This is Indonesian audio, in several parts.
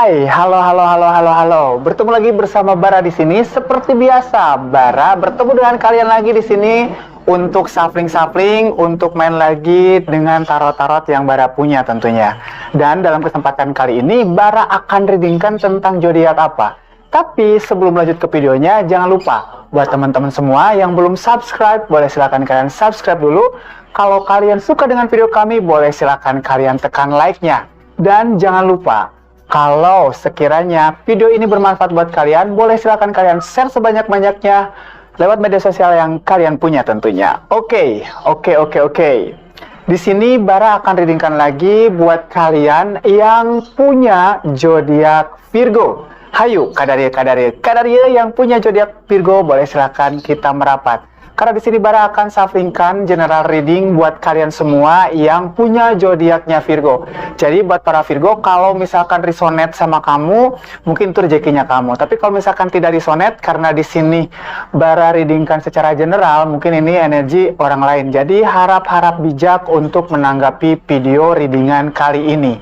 Hai, halo. Bertemu lagi bersama Bara di sini. Seperti biasa, Bara bertemu dengan kalian lagi di sini untuk shuffling, untuk main lagi dengan tarot-tarot yang Bara punya tentunya. Dan dalam kesempatan kali ini, Bara akan readingkan tentang zodiak apa. Tapi sebelum lanjut ke videonya, jangan lupa buat teman-teman semua yang belum subscribe, boleh silakan kalian subscribe dulu. Kalau kalian suka dengan video kami, boleh silakan kalian tekan like-nya. Dan jangan lupa, kalau sekiranya video ini bermanfaat buat kalian, boleh silakan kalian share sebanyak-banyaknya lewat media sosial yang kalian punya tentunya. Oke. Di sini Bara akan readingkan lagi buat kalian yang punya zodiak Virgo. Hayu, Kadaria yang punya zodiak Virgo, boleh silakan kita merapat. Karena di sini Bara akan shufflingkan general reading buat kalian semua yang punya zodiaknya Virgo. Jadi buat para Virgo, kalau misalkan resonate sama kamu, mungkin itu rezekinya kamu. Tapi kalau misalkan tidak resonate, karena di sini Bara readingkan secara general, mungkin ini energi orang lain. Jadi harap bijak untuk menanggapi video readingan kali ini.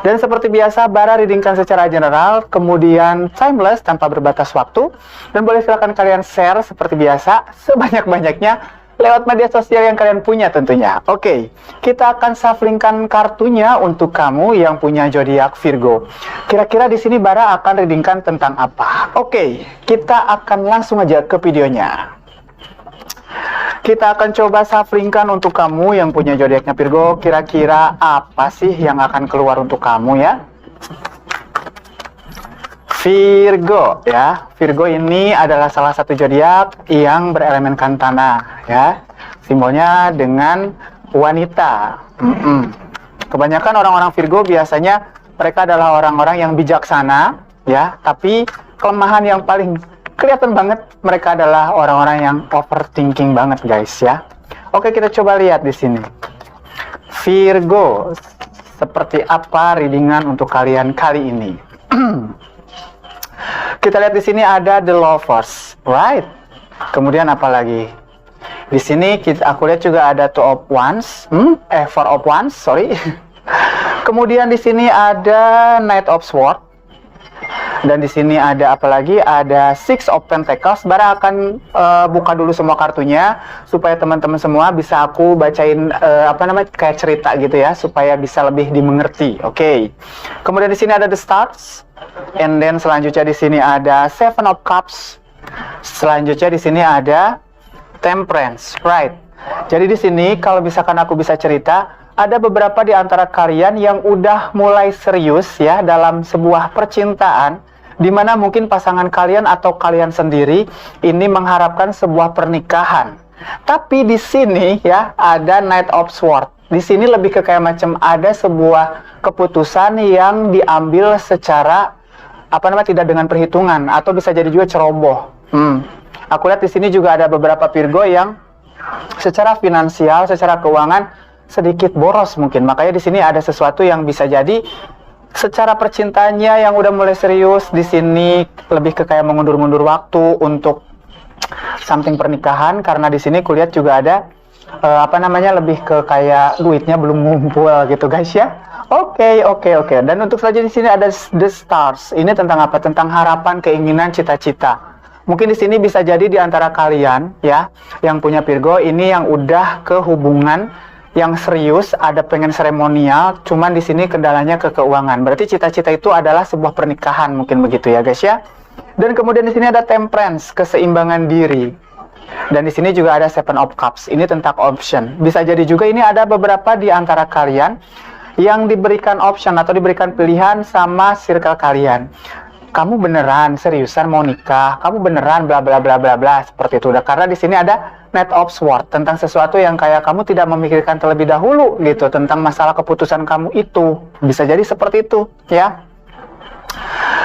Dan seperti biasa, Bara readingkan secara general, kemudian timeless tanpa berbatas waktu. Dan boleh silakan kalian share seperti biasa sebanyak-banyaknya lewat media sosial yang kalian punya tentunya. Oke, kita akan shufflingkan kartunya untuk kamu yang punya zodiak Virgo. Kira-kira di sini Bara akan readingkan tentang apa? Oke, kita akan langsung aja ke videonya. Kita akan coba shufflingkan untuk kamu yang punya zodiaknya Virgo. Kira-kira apa sih yang akan keluar untuk kamu ya? Virgo ya. Virgo ini adalah salah satu zodiak yang berelemenkan tanah ya. Simbolnya dengan wanita. Kebanyakan orang-orang Virgo biasanya mereka adalah orang-orang yang bijaksana ya, tapi kelemahan yang paling kelihatan banget mereka adalah orang-orang yang overthinking banget guys ya. Oke, kita coba lihat di sini. Virgo, seperti apa readingan untuk kalian kali ini? Kita lihat di sini ada The Lovers, right? Kemudian apa lagi? Di sini aku lihat juga ada Two of Wands, Four of Wands, sorry. Kemudian di sini ada Knight of Swords. Dan di sini ada apa lagi? Ada Six of Pentacles. Bara akan buka dulu semua kartunya supaya teman-teman semua bisa aku bacain kayak cerita gitu ya, supaya bisa lebih dimengerti. Oke. Kemudian di sini ada The Stars. And then selanjutnya di sini ada Seven of Cups. Selanjutnya di sini ada Temperance, right? Jadi di sini kalau misalkan aku bisa cerita, ada beberapa di antara kalian yang udah mulai serius ya dalam sebuah percintaan, di mana mungkin pasangan kalian atau kalian sendiri ini mengharapkan sebuah pernikahan. Tapi di sini ya ada Knight of Swords. Di sini lebih ke kayak macam ada sebuah keputusan yang diambil secara tidak dengan perhitungan, atau bisa jadi juga ceroboh. Aku lihat di sini juga ada beberapa Virgo yang secara finansial, secara keuangan sedikit boros mungkin. Makanya di sini ada sesuatu yang bisa jadi secara percintaannya yang udah mulai serius, di sini lebih ke kayak mengundur-mundur waktu untuk something pernikahan, karena di sini kulihat juga ada lebih ke kayak duitnya belum ngumpul gitu guys ya. Oke. Dan untuk selanjutnya di sini ada The Stars. Ini tentang apa? Tentang harapan, keinginan, cita-cita. Mungkin di sini bisa jadi di antara kalian ya yang punya Virgo ini yang udah ke hubungan yang serius, ada pengen seremonial, cuman di sini kendalanya ke keuangan. Berarti cita-cita itu adalah sebuah pernikahan, mungkin begitu ya guys ya. Dan kemudian di sini ada Temperance, keseimbangan diri. Dan di sini juga ada Seven of Cups. Ini tentang option. Bisa jadi juga ini ada beberapa di antara kalian yang diberikan option atau diberikan pilihan sama circle kalian. Kamu beneran seriusan mau nikah? Kamu beneran bla bla bla bla bla seperti itu. Karena di sini ada Knight of Swords, tentang sesuatu yang kayak kamu tidak memikirkan terlebih dahulu gitu tentang masalah keputusan kamu itu. Bisa jadi seperti itu ya.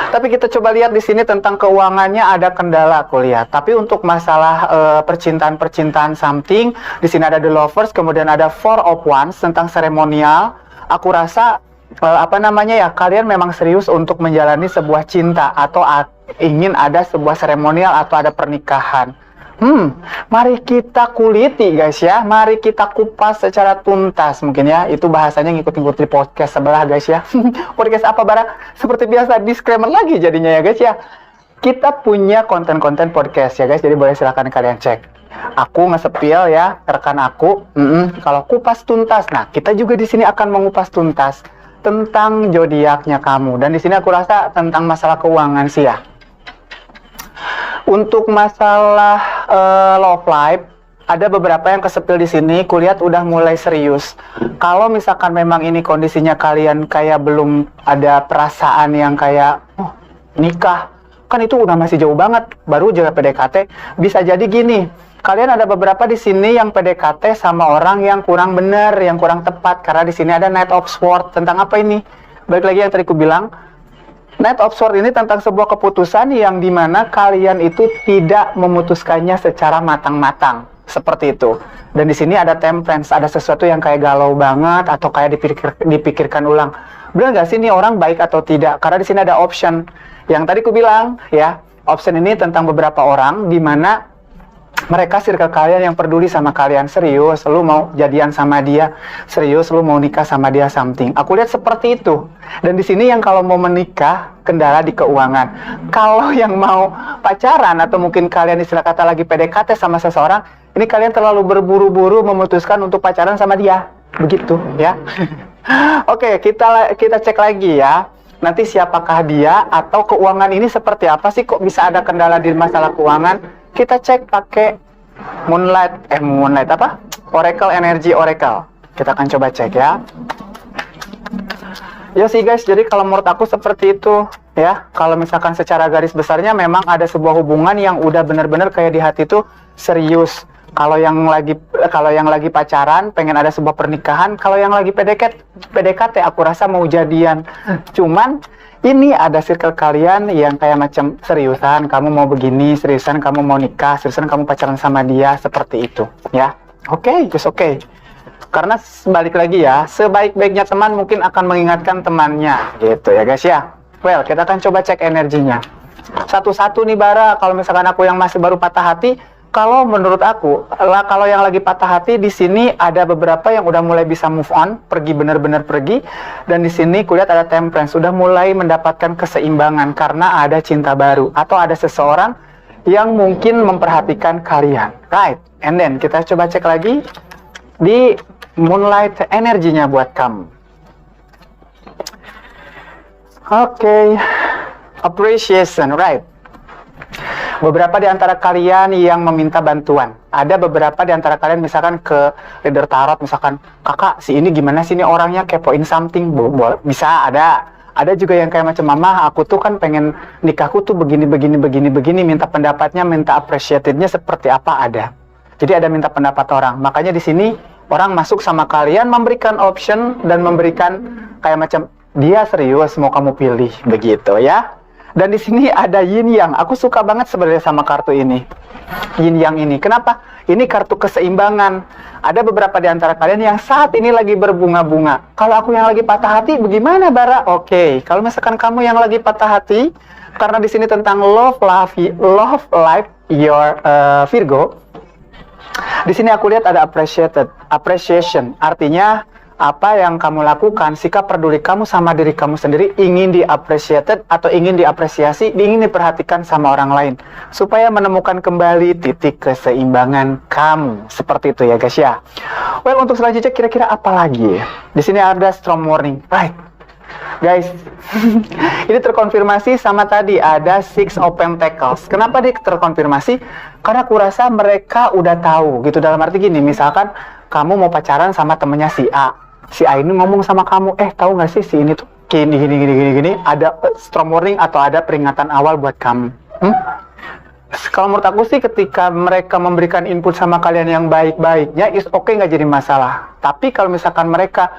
Tapi kita coba lihat di sini tentang keuangannya ada kendala aku lihat. Tapi untuk masalah percintaan something, di sini ada The Lovers, kemudian ada Four of Wands tentang seremonial. Aku rasa kalian memang serius untuk menjalani sebuah cinta atau ingin ada sebuah seremonial atau ada pernikahan. Mari kita kuliti guys ya, mari kita kupas secara tuntas mungkin ya. Itu bahasanya ngikut-ngikut di podcast sebelah guys ya. Podcast apa Bara? Seperti biasa disclaimer lagi jadinya ya guys ya. Kita punya konten-konten podcast ya guys, jadi boleh silakan kalian cek. Aku nge-spill ya, rekan aku. Kalau kupas tuntas, nah kita juga di sini akan mengupas tuntas tentang zodiaknya kamu. Dan di sini aku rasa tentang masalah keuangan sih ya. Untuk masalah love life, ada beberapa yang kesepil di sini. Kulihat udah mulai serius. Kalau misalkan memang ini kondisinya kalian kayak belum ada perasaan yang kayak nikah, kan itu udah masih jauh banget. Baru juga PDKT. Bisa jadi gini. Kalian ada beberapa di sini yang PDKT sama orang yang kurang benar, yang kurang tepat. Karena di sini ada Knight of Swords. Tentang apa ini? Balik lagi yang tadi ku bilang. Knight of Swords ini tentang sebuah keputusan yang dimana kalian itu tidak memutuskannya secara matang-matang, seperti itu. Dan di sini ada Temperance, ada sesuatu yang kayak galau banget atau kayak dipikirkan ulang. Benar nggak sih ini orang baik atau tidak? Karena di sini ada option. Yang tadi ku bilang ya, option ini tentang beberapa orang dimana mereka circle kalian yang peduli sama kalian. Serius, lu mau jadian sama dia. Serius, lu mau nikah sama dia something. Aku lihat seperti itu. Dan di sini yang kalau mau menikah, kendala di keuangan. Kalau yang mau pacaran atau mungkin kalian istilah kata lagi PDKT sama seseorang, ini kalian terlalu berburu-buru memutuskan untuk pacaran sama dia. Begitu ya. Oke, kita cek lagi ya. Nanti siapakah dia atau keuangan ini seperti apa sih, kok bisa ada kendala di masalah keuangan? Kita cek pakai Moonlight apa? Oracle Energy Oracle. Kita akan coba cek ya. Ya sih guys, jadi kalau menurut aku seperti itu ya. Kalau misalkan secara garis besarnya memang ada sebuah hubungan yang udah benar-benar kayak di hati tuh serius. Kalau yang lagi pacaran pengen ada sebuah pernikahan, kalau yang lagi PDKT aku rasa mau jadian. Cuman ini ada circle kalian yang kayak macam seriusan kamu mau begini, seriusan kamu mau nikah, seriusan kamu pacaran sama dia, seperti itu ya. Oke. Karena balik lagi ya, sebaik-baiknya teman mungkin akan mengingatkan temannya gitu ya guys ya. Well, kita akan coba cek energinya satu-satu nih Bara. Kalau misalkan aku yang masih baru patah hati, kalau menurut aku, kalau yang lagi patah hati di sini ada beberapa yang udah mulai bisa move on, pergi benar-benar pergi. Dan di sini kulihat ada Temperance, sudah mulai mendapatkan keseimbangan karena ada cinta baru atau ada seseorang yang mungkin memperhatikan kalian. Right. And then kita coba cek lagi di Moonlight energinya buat kamu. Oke. Appreciation, right. Beberapa di antara kalian yang meminta bantuan. Ada beberapa di antara kalian misalkan ke leader tarot, misalkan, kakak si ini gimana sih ini orangnya kepoin something. Bisa ada. Ada juga yang kayak macam, mama aku tuh kan pengen nikahku tuh begini, minta pendapatnya, minta appreciatednya seperti apa ada. Jadi ada minta pendapat orang. Makanya di sini orang masuk sama kalian memberikan option dan memberikan kayak macam, dia serius mau kamu pilih, begitu ya. Dan di sini ada Yin Yang. Aku suka banget sebenarnya sama kartu ini. Yin Yang ini. Kenapa? Ini kartu keseimbangan. Ada beberapa di antara kalian yang saat ini lagi berbunga-bunga. Kalau aku yang lagi patah hati, bagaimana Bara? Oke. Kalau misalkan kamu yang lagi patah hati, karena di sini tentang love life your Virgo. Di sini aku lihat ada appreciation. Artinya apa yang kamu lakukan, sikap peduli kamu sama diri kamu sendiri ingin di-appreciated atau ingin diapresiasi, ingin diperhatikan sama orang lain supaya menemukan kembali titik keseimbangan kamu. Seperti itu ya guys ya. Well, untuk selanjutnya kira-kira apa lagi? Di sini ada Storm Warning. Right. Guys, ini terkonfirmasi sama tadi ada Six of Pentacles. Kenapa dia terkonfirmasi? Karena aku rasa mereka udah tahu gitu. Dalam arti gini, misalkan kamu mau pacaran sama temennya si A. Si A ini ngomong sama kamu, tahu nggak sih si ini tuh gini. Ada storm warning atau ada peringatan awal buat kamu. Kalau menurut aku sih ketika mereka memberikan input sama kalian yang baik-baiknya, is okay, nggak jadi masalah. Tapi kalau misalkan mereka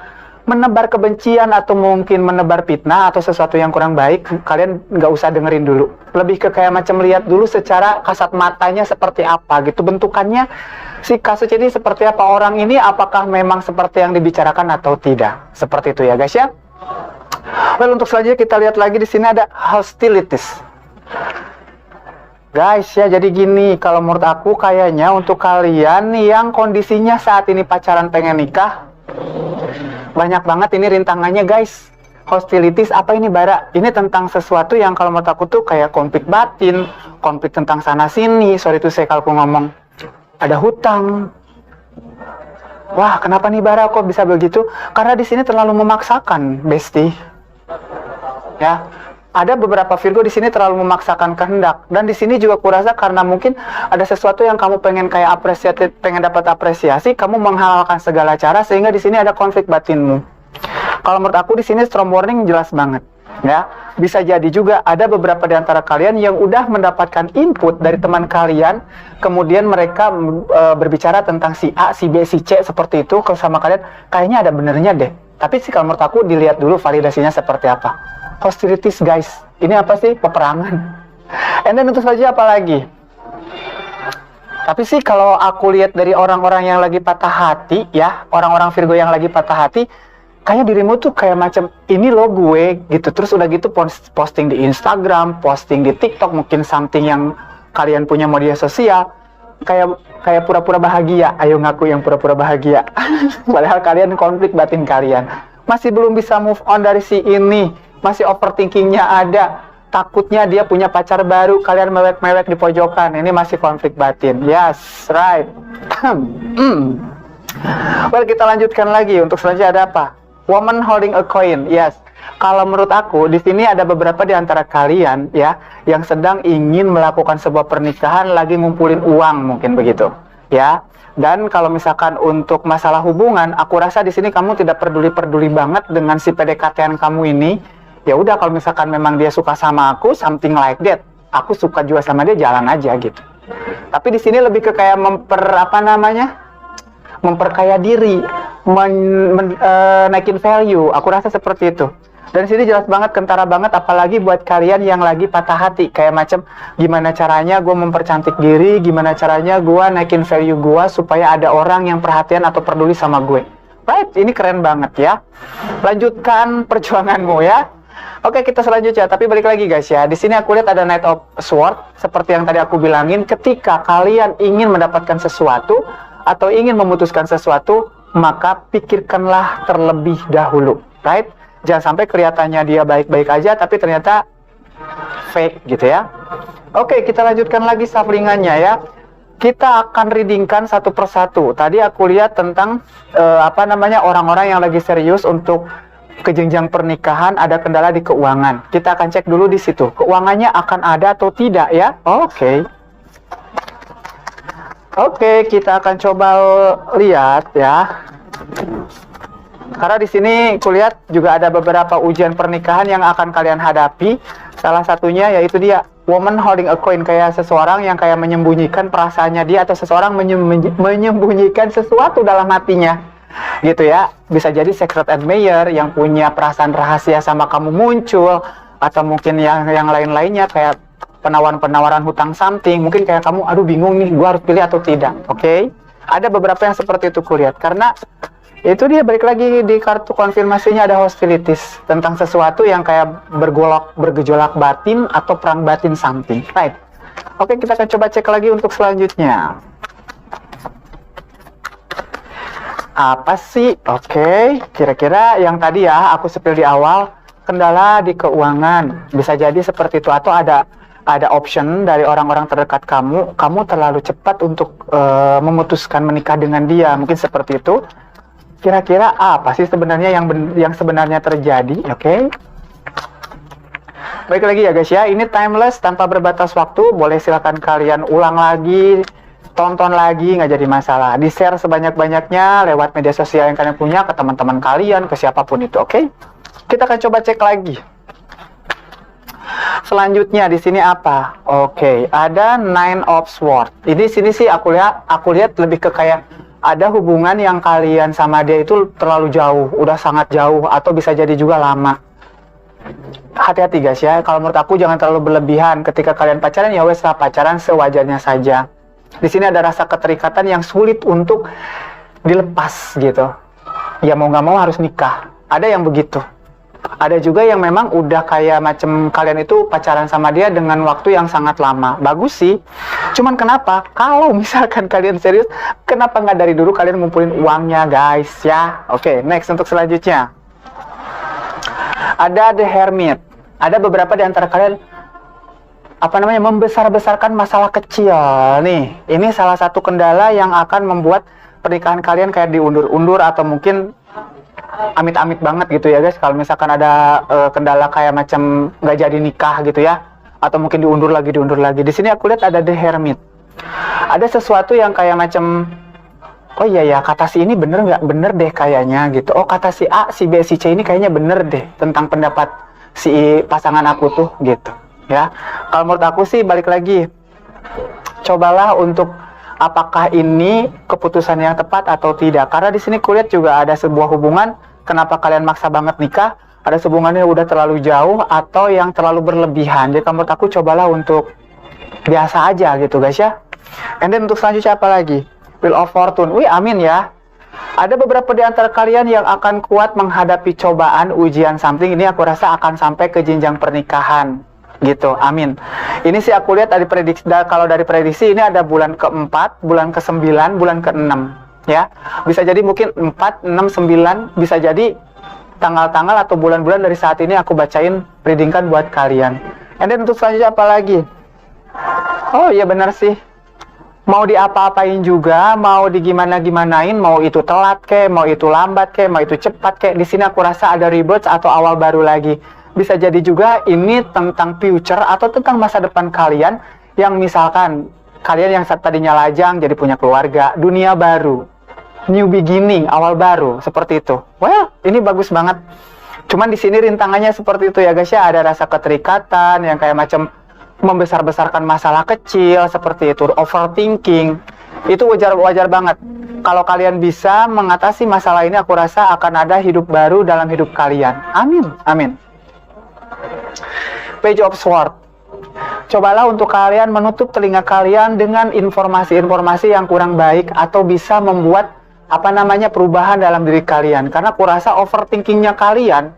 menebar kebencian atau mungkin menebar fitnah atau sesuatu yang kurang baik, kalian nggak usah dengerin dulu. Lebih ke kayak macam lihat dulu secara kasat matanya seperti apa gitu bentukannya. Si kasus ini seperti apa, orang ini apakah memang seperti yang dibicarakan atau tidak. Seperti itu ya guys ya. Well, untuk selanjutnya kita lihat lagi di sini ada hostilities. Guys ya, jadi gini, kalau menurut aku kayaknya untuk kalian yang kondisinya saat ini pacaran pengen nikah, banyak banget ini rintangannya guys. Hostilities apa ini Bara? Ini tentang sesuatu yang kalau menurut aku tuh kayak konflik batin, konflik tentang sana sini. Sorry tuh saya kalau aku ngomong ada hutang. Wah, kenapa nih Bara kok bisa begitu? Karena di sini terlalu memaksakan, Besti. Ya. Ada beberapa Virgo di sini terlalu memaksakan kehendak, dan di sini juga kurasa karena mungkin ada sesuatu yang kamu pengen kayak apresiasi, pengen dapat apresiasi, kamu menghalalkan segala cara sehingga di sini ada konflik batinmu. Kalau menurut aku di sini strong warning jelas banget, ya. Bisa jadi juga ada beberapa di antara kalian yang udah mendapatkan input dari teman kalian, kemudian mereka berbicara tentang si A, si B, si C seperti itu ke sama kalian, kayaknya ada benernya deh. Tapi sih kalau menurut aku dilihat dulu validasinya seperti apa. Hostilities guys, ini apa sih? Peperangan. And then tentu saja apa lagi? Tapi sih kalau aku lihat dari orang-orang yang lagi patah hati ya, orang-orang Virgo yang lagi patah hati, kayak dirimu tuh kayak macam ini lo gue gitu. Terus udah gitu posting di Instagram, posting di TikTok, mungkin something yang kalian punya media sosial, kayak pura-pura bahagia. Ayo ngaku yang pura-pura bahagia. Padahal kalian konflik batin kalian. Masih belum bisa move on dari si ini. Masih overthinkingnya ada, takutnya dia punya pacar baru, kalian mewek-mewek di pojokan, ini masih konflik batin. Yes, right. Well, kita lanjutkan lagi. Untuk selanjutnya ada apa? Woman holding a coin. Yes. Kalau menurut aku di sini ada beberapa di antara kalian ya yang sedang ingin melakukan sebuah pernikahan, lagi ngumpulin uang mungkin begitu, ya. Dan kalau misalkan untuk masalah hubungan, aku rasa di sini kamu tidak peduli-peduli banget dengan si PDKT-an kamu ini. Ya udah, kalau misalkan memang dia suka sama aku, something like that, aku suka juga sama dia, jalan aja gitu. Tapi di sini lebih ke kayak memperkaya diri, naikin value. Aku rasa seperti itu. Dan di sini jelas banget, kentara banget, apalagi buat kalian yang lagi patah hati, kayak macam gimana caranya gue mempercantik diri, gimana caranya gue naikin value gue supaya ada orang yang perhatian atau peduli sama gue. Right, ini keren banget ya. Lanjutkan perjuanganmu ya. Oke, kita selanjutnya. Tapi balik lagi guys ya. Di sini aku lihat ada Knight of Swords. Seperti yang tadi aku bilangin, ketika kalian ingin mendapatkan sesuatu atau ingin memutuskan sesuatu, maka pikirkanlah terlebih dahulu. Right? Jangan sampai kelihatannya dia baik-baik aja, tapi ternyata fake gitu ya. Oke, kita lanjutkan lagi shufflingannya ya. Kita akan readingkan satu persatu. Tadi aku lihat tentang orang-orang yang lagi serius untuk ke jenjang pernikahan, ada kendala di keuangan. Kita akan cek dulu di situ. Keuangannya akan ada atau tidak ya? Oke, kita akan coba lihat ya. Karena di sini kulihat juga ada beberapa ujian pernikahan yang akan kalian hadapi. Salah satunya yaitu dia woman holding a coin, kayak seseorang yang kayak menyembunyikan perasaannya dia, atau seseorang menyembunyikan sesuatu dalam hatinya. Gitu ya, bisa jadi secret admirer yang punya perasaan rahasia sama kamu muncul, atau mungkin yang lain-lainnya kayak penawaran hutang something. Mungkin kayak kamu, aduh bingung nih, gua harus pilih atau tidak. Oke? Ada beberapa yang seperti itu kulihat, karena itu dia balik lagi di kartu konfirmasinya ada hostilities, tentang sesuatu yang kayak bergejolak batin atau perang batin something. Right? Oke, kita akan coba cek lagi untuk selanjutnya. Apa sih? Oke, kira-kira yang tadi ya aku spill di awal, kendala di keuangan. Bisa jadi seperti itu, atau ada option dari orang-orang terdekat kamu terlalu cepat untuk memutuskan menikah dengan dia. Mungkin seperti itu. Kira-kira apa sih sebenarnya yang sebenarnya terjadi? Oke. Baik lagi ya guys ya, ini timeless tanpa berbatas waktu. Boleh silakan kalian ulang lagi, tonton lagi, nggak jadi masalah. Di-share sebanyak-banyaknya lewat media sosial yang kalian punya, ke teman-teman kalian, ke siapapun itu, oke? Kita akan coba cek lagi. Selanjutnya di sini apa? Oke, ada Nine of Swords. Ini sini sih aku lihat lebih ke kayak ada hubungan yang kalian sama dia itu terlalu jauh, udah sangat jauh, atau bisa jadi juga lama. Hati-hati guys ya, kalau menurut aku jangan terlalu berlebihan. Ketika kalian pacaran, ya wes lah, pacaran sewajarnya saja. Di sini ada rasa keterikatan yang sulit untuk dilepas gitu. Ya mau nggak mau harus nikah. Ada yang begitu. Ada juga yang memang udah kayak macam kalian itu pacaran sama dia dengan waktu yang sangat lama. Bagus sih. Cuman kenapa? Kalau misalkan kalian serius, kenapa nggak dari dulu kalian ngumpulin uangnya, guys, ya? Oke, next untuk selanjutnya. Ada The Hermit. Ada beberapa di antara kalian membesar-besarkan masalah kecil nih. Ini salah satu kendala yang akan membuat pernikahan kalian kayak diundur-undur atau mungkin amit-amit banget gitu ya guys. Kalau misalkan ada kendala kayak macam nggak jadi nikah gitu ya, atau mungkin diundur lagi. Di sini aku lihat ada The Hermit. Ada sesuatu yang kayak macam, oh iya ya, kata si ini bener nggak bener deh kayaknya gitu. Oh, kata si A, si B, si C ini kayaknya bener deh tentang pendapat si pasangan aku tuh gitu ya. Kalau menurut aku sih balik lagi, cobalah untuk apakah ini keputusan yang tepat atau tidak. Karena di sini kulihat juga ada sebuah hubungan, kenapa kalian maksa banget nikah, ada hubungannya udah terlalu jauh atau yang terlalu berlebihan. Jadi menurut aku cobalah untuk biasa aja gitu guys ya. And then untuk selanjutnya apa lagi? Wheel of Fortune. Wih, amin ya. Ada beberapa di antara kalian yang akan kuat menghadapi cobaan, ujian something. Ini aku rasa akan sampai ke jenjang pernikahan. Gitu, amin. Ini sih aku lihat dari prediksi, kalau dari prediksi ini ada bulan ke-4, bulan ke-9, bulan ke-6 ya. Bisa jadi mungkin 4, 6, 9, bisa jadi tanggal-tanggal atau bulan-bulan dari saat ini aku bacain readingkan buat kalian. And then untuk selanjutnya apa lagi? Oh iya benar sih. Mau diapa-apain juga, mau digimana-gimanain, mau itu telat kek, mau itu lambat kek, mau itu cepat kek. Di sini aku rasa ada rebirth atau awal baru lagi. Bisa jadi juga ini tentang future atau tentang masa depan kalian yang misalkan kalian yang tadinya lajang jadi punya keluarga, dunia baru, new beginning, awal baru, seperti itu. Well, ini bagus banget. Cuman di sini rintangannya seperti itu ya guys ya, ada rasa keterikatan yang kayak macam membesar-besarkan masalah kecil seperti itu, overthinking. Itu wajar banget. Kalau kalian bisa mengatasi masalah ini, aku rasa akan ada hidup baru dalam hidup kalian. Amin, amin. Page of Swords. Cobalah untuk kalian menutup telinga kalian dengan informasi-informasi yang kurang baik atau bisa membuat perubahan dalam diri kalian. Karena aku rasa overthinkingnya kalian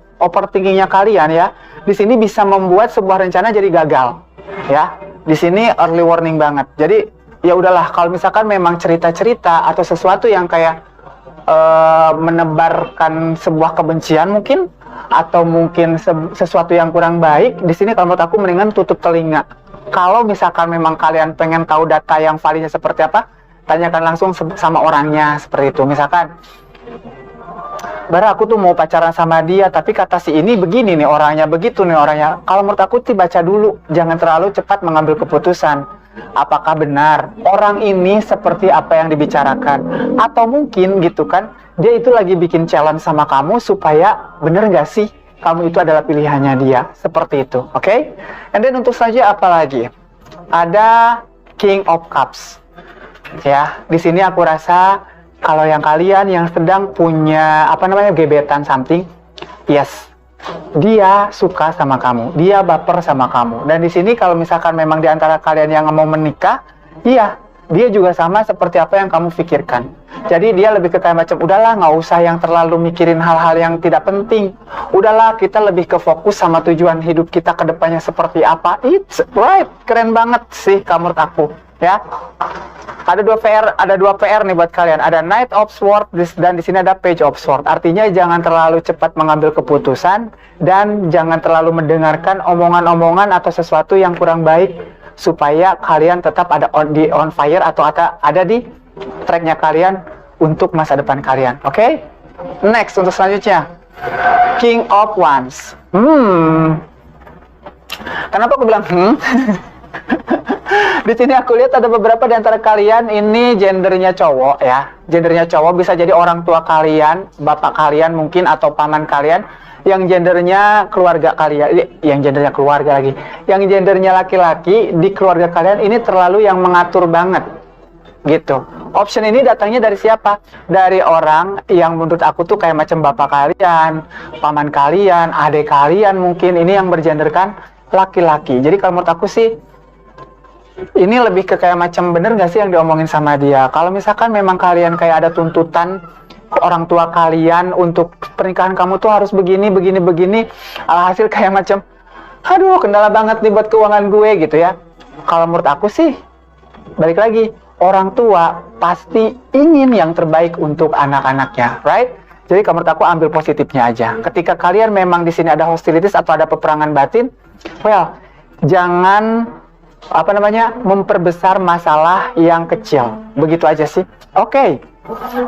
ya, di sini bisa membuat sebuah rencana jadi gagal. Ya, di sini early warning banget. Jadi ya udahlah, kalau misalkan memang cerita-cerita atau sesuatu yang kayak menebarkan sebuah kebencian mungkin, atau mungkin sesuatu yang kurang baik, di sini kalau menurut aku mendingan tutup telinga. Kalau misalkan memang kalian pengen tahu data yang validnya seperti apa, tanyakan langsung sama orangnya seperti itu. Misalkan, Bara, aku tuh mau pacaran sama dia, tapi kata si ini begini nih orangnya, begitu nih orangnya. Kalau menurut aku sih baca dulu, jangan terlalu cepat mengambil keputusan. Apakah benar orang ini seperti apa yang dibicarakan? Atau mungkin gitu kan, dia itu lagi bikin challenge sama kamu supaya bener nggak sih kamu itu adalah pilihannya dia, seperti itu. Oke? And then untuk selanjutnya apa lagi? Ada King of Cups. Ya, di sini aku rasa kalau yang kalian yang sedang punya gebetan something, yes, dia suka sama kamu, dia baper sama kamu. Dan di sini kalau misalkan memang di antara kalian yang mau menikah, iya, dia juga sama seperti apa yang kamu pikirkan. Jadi dia lebih ke kayak macam, udahlah nggak usah yang terlalu mikirin hal-hal yang tidak penting. Udahlah, kita lebih ke fokus sama tujuan hidup kita ke depannya seperti apa. It's right, keren banget sih kamu menurut aku, ya. Ada dua PR nih buat kalian. Ada Knight of Swords dan di sini ada Page of Swords. Artinya jangan terlalu cepat mengambil keputusan dan jangan terlalu mendengarkan omongan-omongan atau sesuatu yang kurang baik supaya kalian tetap ada on fire atau ada di tracknya kalian untuk masa depan kalian. Oke? Next untuk selanjutnya, King of Wands. Kenapa aku bilang Di sini aku lihat ada beberapa di antara kalian ini gendernya cowok ya. Gendernya cowok, bisa jadi orang tua kalian, bapak kalian mungkin, atau paman kalian. Yang gendernya keluarga kalian, yang gendernya keluarga lagi. Yang gendernya laki-laki di keluarga kalian ini terlalu yang mengatur banget. Gitu. Option ini datangnya dari siapa? Dari orang yang menurut aku tuh kayak macam bapak kalian, paman kalian, adik kalian mungkin. Ini yang bergenderkan laki-laki. Jadi kalau menurut aku sih, ini lebih ke kayak macam bener gak sih yang diomongin sama dia. Kalau misalkan memang kalian kayak ada tuntutan orang tua kalian untuk pernikahan kamu tuh harus begini, begini, begini. Alhasil kayak macam, aduh kendala banget nih buat keuangan gue gitu ya. Kalau menurut aku sih, balik lagi, orang tua pasti ingin yang terbaik untuk anak-anaknya, right? Jadi kalau menurut aku ambil positifnya aja. Ketika kalian memang di sini ada hostilities atau ada peperangan batin, well, jangan memperbesar masalah yang kecil. Begitu aja sih. Oke.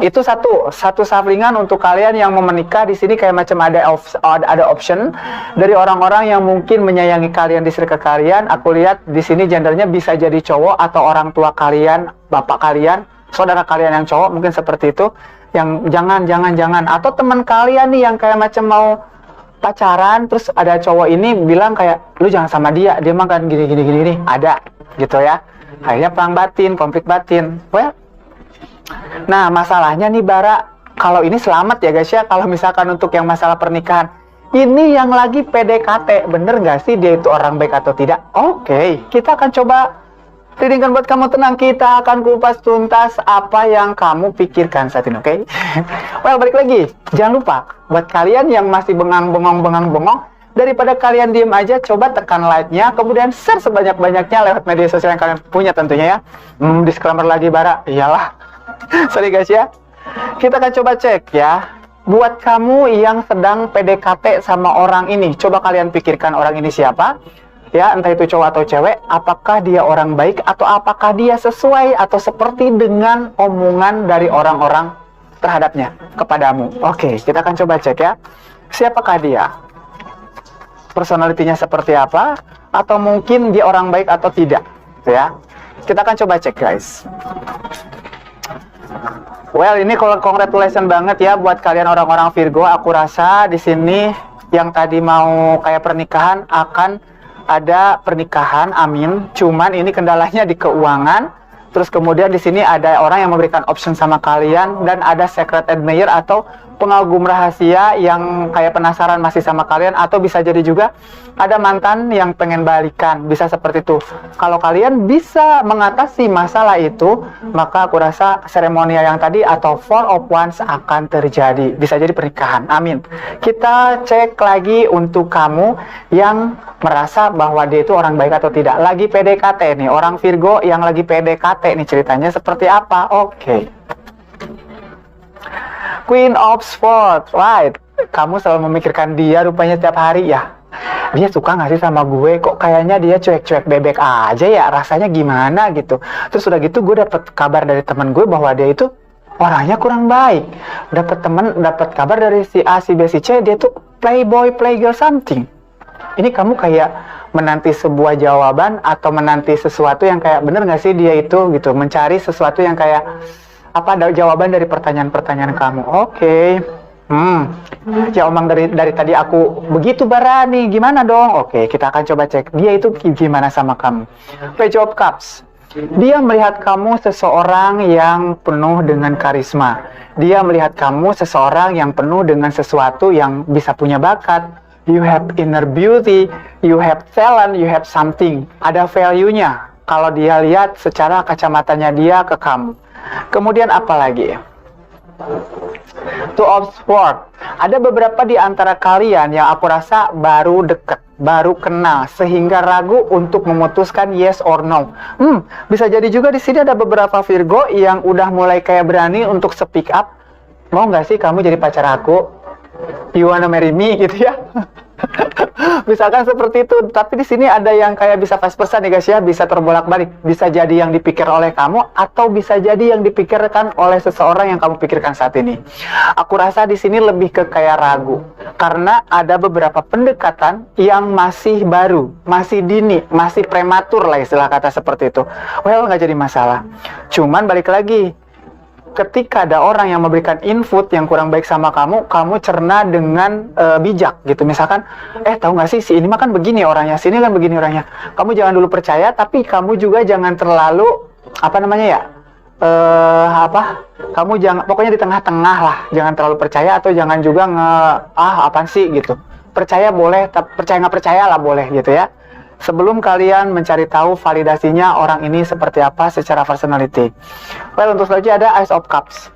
Itu satu safringan untuk kalian yang mau menikah. Di sini kayak macam ada option dari orang-orang yang mungkin menyayangi kalian di circle kalian. Aku lihat di sini gendernya bisa jadi cowok atau orang tua kalian, bapak kalian, saudara kalian yang cowok, mungkin seperti itu. Yang jangan atau teman kalian nih yang kayak macam mau pacaran, terus ada cowok ini bilang kayak, lu jangan sama dia mah kan gini, ada gitu ya. Akhirnya perang batin, konflik batin. Well, nah masalahnya nih Bara, kalau ini selamat ya guys ya, kalau misalkan untuk yang masalah pernikahan, ini yang lagi PDKT, bener gak sih dia itu orang baik atau tidak? Oke, kita akan coba readingkan buat kamu, tenang, kita akan kupas tuntas apa yang kamu pikirkan saat ini, oke? Well, balik lagi, jangan lupa buat kalian yang masih bengong, daripada kalian diem aja, coba tekan like-nya, kemudian share sebanyak-banyaknya lewat media sosial yang kalian punya tentunya ya. Disclaimer lagi Bara, iyalah. Sorry guys ya. Kita akan coba cek ya. Buat kamu yang sedang PDKT sama orang ini, coba kalian pikirkan orang ini siapa. Ya, entah itu cowok atau cewek, apakah dia orang baik atau apakah dia sesuai atau seperti dengan omongan dari orang-orang terhadapnya, kepadamu. Oke, kita akan coba cek ya. Siapakah dia? Personalitinya seperti apa? Atau mungkin dia orang baik atau tidak? Gitu ya. Kita akan coba cek guys. Well, ini congratulations banget ya buat kalian orang-orang Virgo. Aku rasa di sini yang tadi mau kayak pernikahan akan ada pernikahan, amin. Cuman ini kendalanya di keuangan. Terus kemudian di sini ada orang yang memberikan option sama kalian dan ada secret admirer atau pengagum rahasia yang kayak penasaran masih sama kalian, atau bisa jadi juga ada mantan yang pengen balikan, bisa seperti itu. Kalau kalian bisa mengatasi masalah itu, maka aku rasa seremonial yang tadi atau Four of Wands akan terjadi, bisa jadi pernikahan, amin. Kita cek lagi untuk kamu yang merasa bahwa dia itu orang baik atau tidak, lagi PDKT nih, orang Virgo yang lagi PDKT nih, ceritanya seperti apa? Oke. Queen of Swords, right? Kamu selalu memikirkan dia rupanya tiap hari ya. Dia suka nggak sih sama gue? Kok kayaknya dia cuek-cuek bebek aja ya? Rasanya gimana gitu? Terus udah gitu gue dapet kabar dari teman gue bahwa dia itu orangnya kurang baik. Dapat kabar dari si A, si B, si C, dia tuh playboy, playgirl something. Ini kamu kayak menanti sebuah jawaban atau menanti sesuatu yang kayak bener nggak sih dia itu gitu? Mencari sesuatu yang kayak apa ada jawaban dari pertanyaan-pertanyaan kamu. Oke. Ya omong dari tadi aku begitu Barani, gimana dong? Oke, kita akan coba cek dia itu gimana sama kamu. Page of Cups. Dia melihat kamu seseorang yang penuh dengan karisma. Dia melihat kamu seseorang yang penuh dengan sesuatu yang bisa punya bakat. You have inner beauty, you have talent, you have something. Ada value-nya kalau dia lihat secara kacamatanya dia ke kamu. Kemudian apa lagi? Two of Swords. Ada beberapa di antara kalian yang aku rasa baru dekat, baru kenal, sehingga ragu untuk memutuskan yes or no. Bisa jadi juga di sini ada beberapa Virgo yang udah mulai kayak berani untuk speak up. Mau nggak sih kamu jadi pacar aku? You wanna marry me gitu ya? Misalkan seperti itu, tapi di sini ada yang kayak bisa vice versa nih guys ya, bisa terbolak-balik, bisa jadi yang dipikir oleh kamu atau bisa jadi yang dipikirkan oleh seseorang yang kamu pikirkan saat ini. Aku rasa di sini lebih ke kayak ragu, karena ada beberapa pendekatan yang masih baru, masih dini, masih prematur lah istilah kata seperti itu. Well, nggak jadi masalah. Cuman balik lagi, ketika ada orang yang memberikan input yang kurang baik sama kamu, kamu cerna dengan bijak gitu. Misalkan, tahu nggak sih si ini mah kan begini orangnya, sini kan begini orangnya. Kamu jangan dulu percaya, tapi kamu juga jangan terlalu kamu jangan, pokoknya di tengah-tengah lah, jangan terlalu percaya atau jangan juga apaan sih gitu. Percaya boleh, percaya nggak percaya lah boleh gitu ya. Sebelum kalian mencari tahu validasinya orang ini seperti apa secara personality. Well, untuk selanjutnya ada Ace of Cups.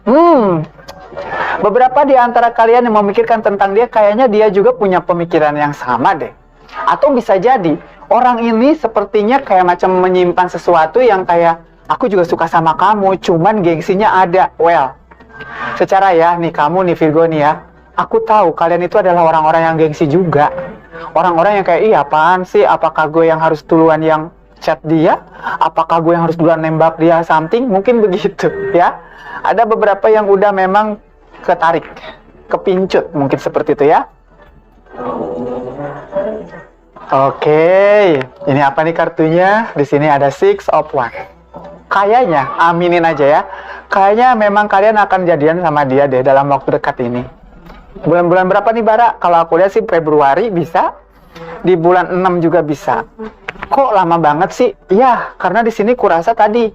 Beberapa di antara kalian yang memikirkan tentang dia, kayaknya dia juga punya pemikiran yang sama deh. Atau bisa jadi, orang ini sepertinya kayak macam menyimpan sesuatu yang kayak, aku juga suka sama kamu, cuman gengsinya ada. Well, secara ya, nih kamu nih Virgo nih ya, aku tahu kalian itu adalah orang-orang yang gengsi juga. Orang-orang yang kayak, ih apaan sih, apakah gue yang harus duluan yang chat dia? Apakah gue yang harus duluan nembak dia something? Mungkin begitu ya. Ada beberapa yang udah memang ketarik, kepincut, mungkin seperti itu ya. Oke, ini apa nih kartunya? Di sini ada Six of Wands. Kayaknya, aminin aja ya. Kayaknya memang kalian akan jadian sama dia deh dalam waktu dekat ini. Bulan-bulan berapa nih Bara? Kalau aku lihat sih Februari bisa. Di bulan 6 juga bisa. Kok lama banget sih? Ya, karena di sini kurasa tadi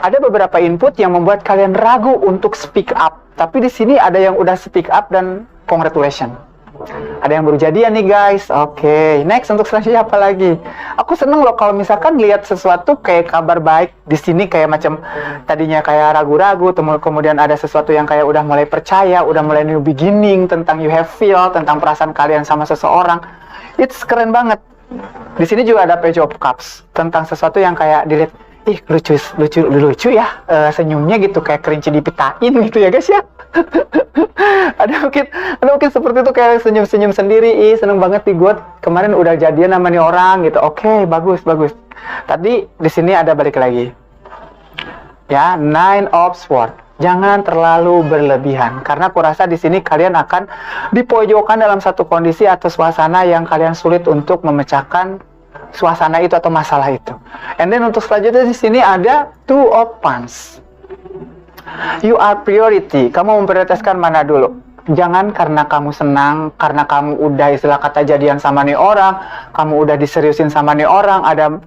ada beberapa input yang membuat kalian ragu untuk speak up. Tapi di sini ada yang udah speak up dan congratulations. Ada yang baru jadian nih guys. Oke, next untuk selanjutnya apa lagi? Aku seneng loh kalau misalkan lihat sesuatu kayak kabar baik di sini, kayak macam tadinya kayak ragu-ragu, kemudian ada sesuatu yang kayak udah mulai percaya, udah mulai new beginning tentang you have feel, tentang perasaan kalian sama seseorang. It's keren banget. Di sini juga ada Page of Cups tentang sesuatu yang kayak dilihat, ih lucu ya, senyumnya gitu kayak kerinci dipitain gitu ya guys ya. ada mungkin seperti itu, kayak senyum sendiri, ih seneng banget nih gue kemarin udah jadian sama nih orang gitu. Oke, bagus. Tadi di sini ada balik lagi ya, Nine of Swords. Jangan terlalu berlebihan, karena kurasa di sini kalian akan dipojokkan dalam satu kondisi atau suasana yang kalian sulit untuk memecahkan suasana itu atau masalah itu. And then untuk selanjutnya di sini ada Two of Wands. You are priority. Kamu memprioritaskan mana dulu? Jangan karena kamu senang, karena kamu udah istilah kata jadian sama nih orang, kamu udah diseriusin sama nih orang, ada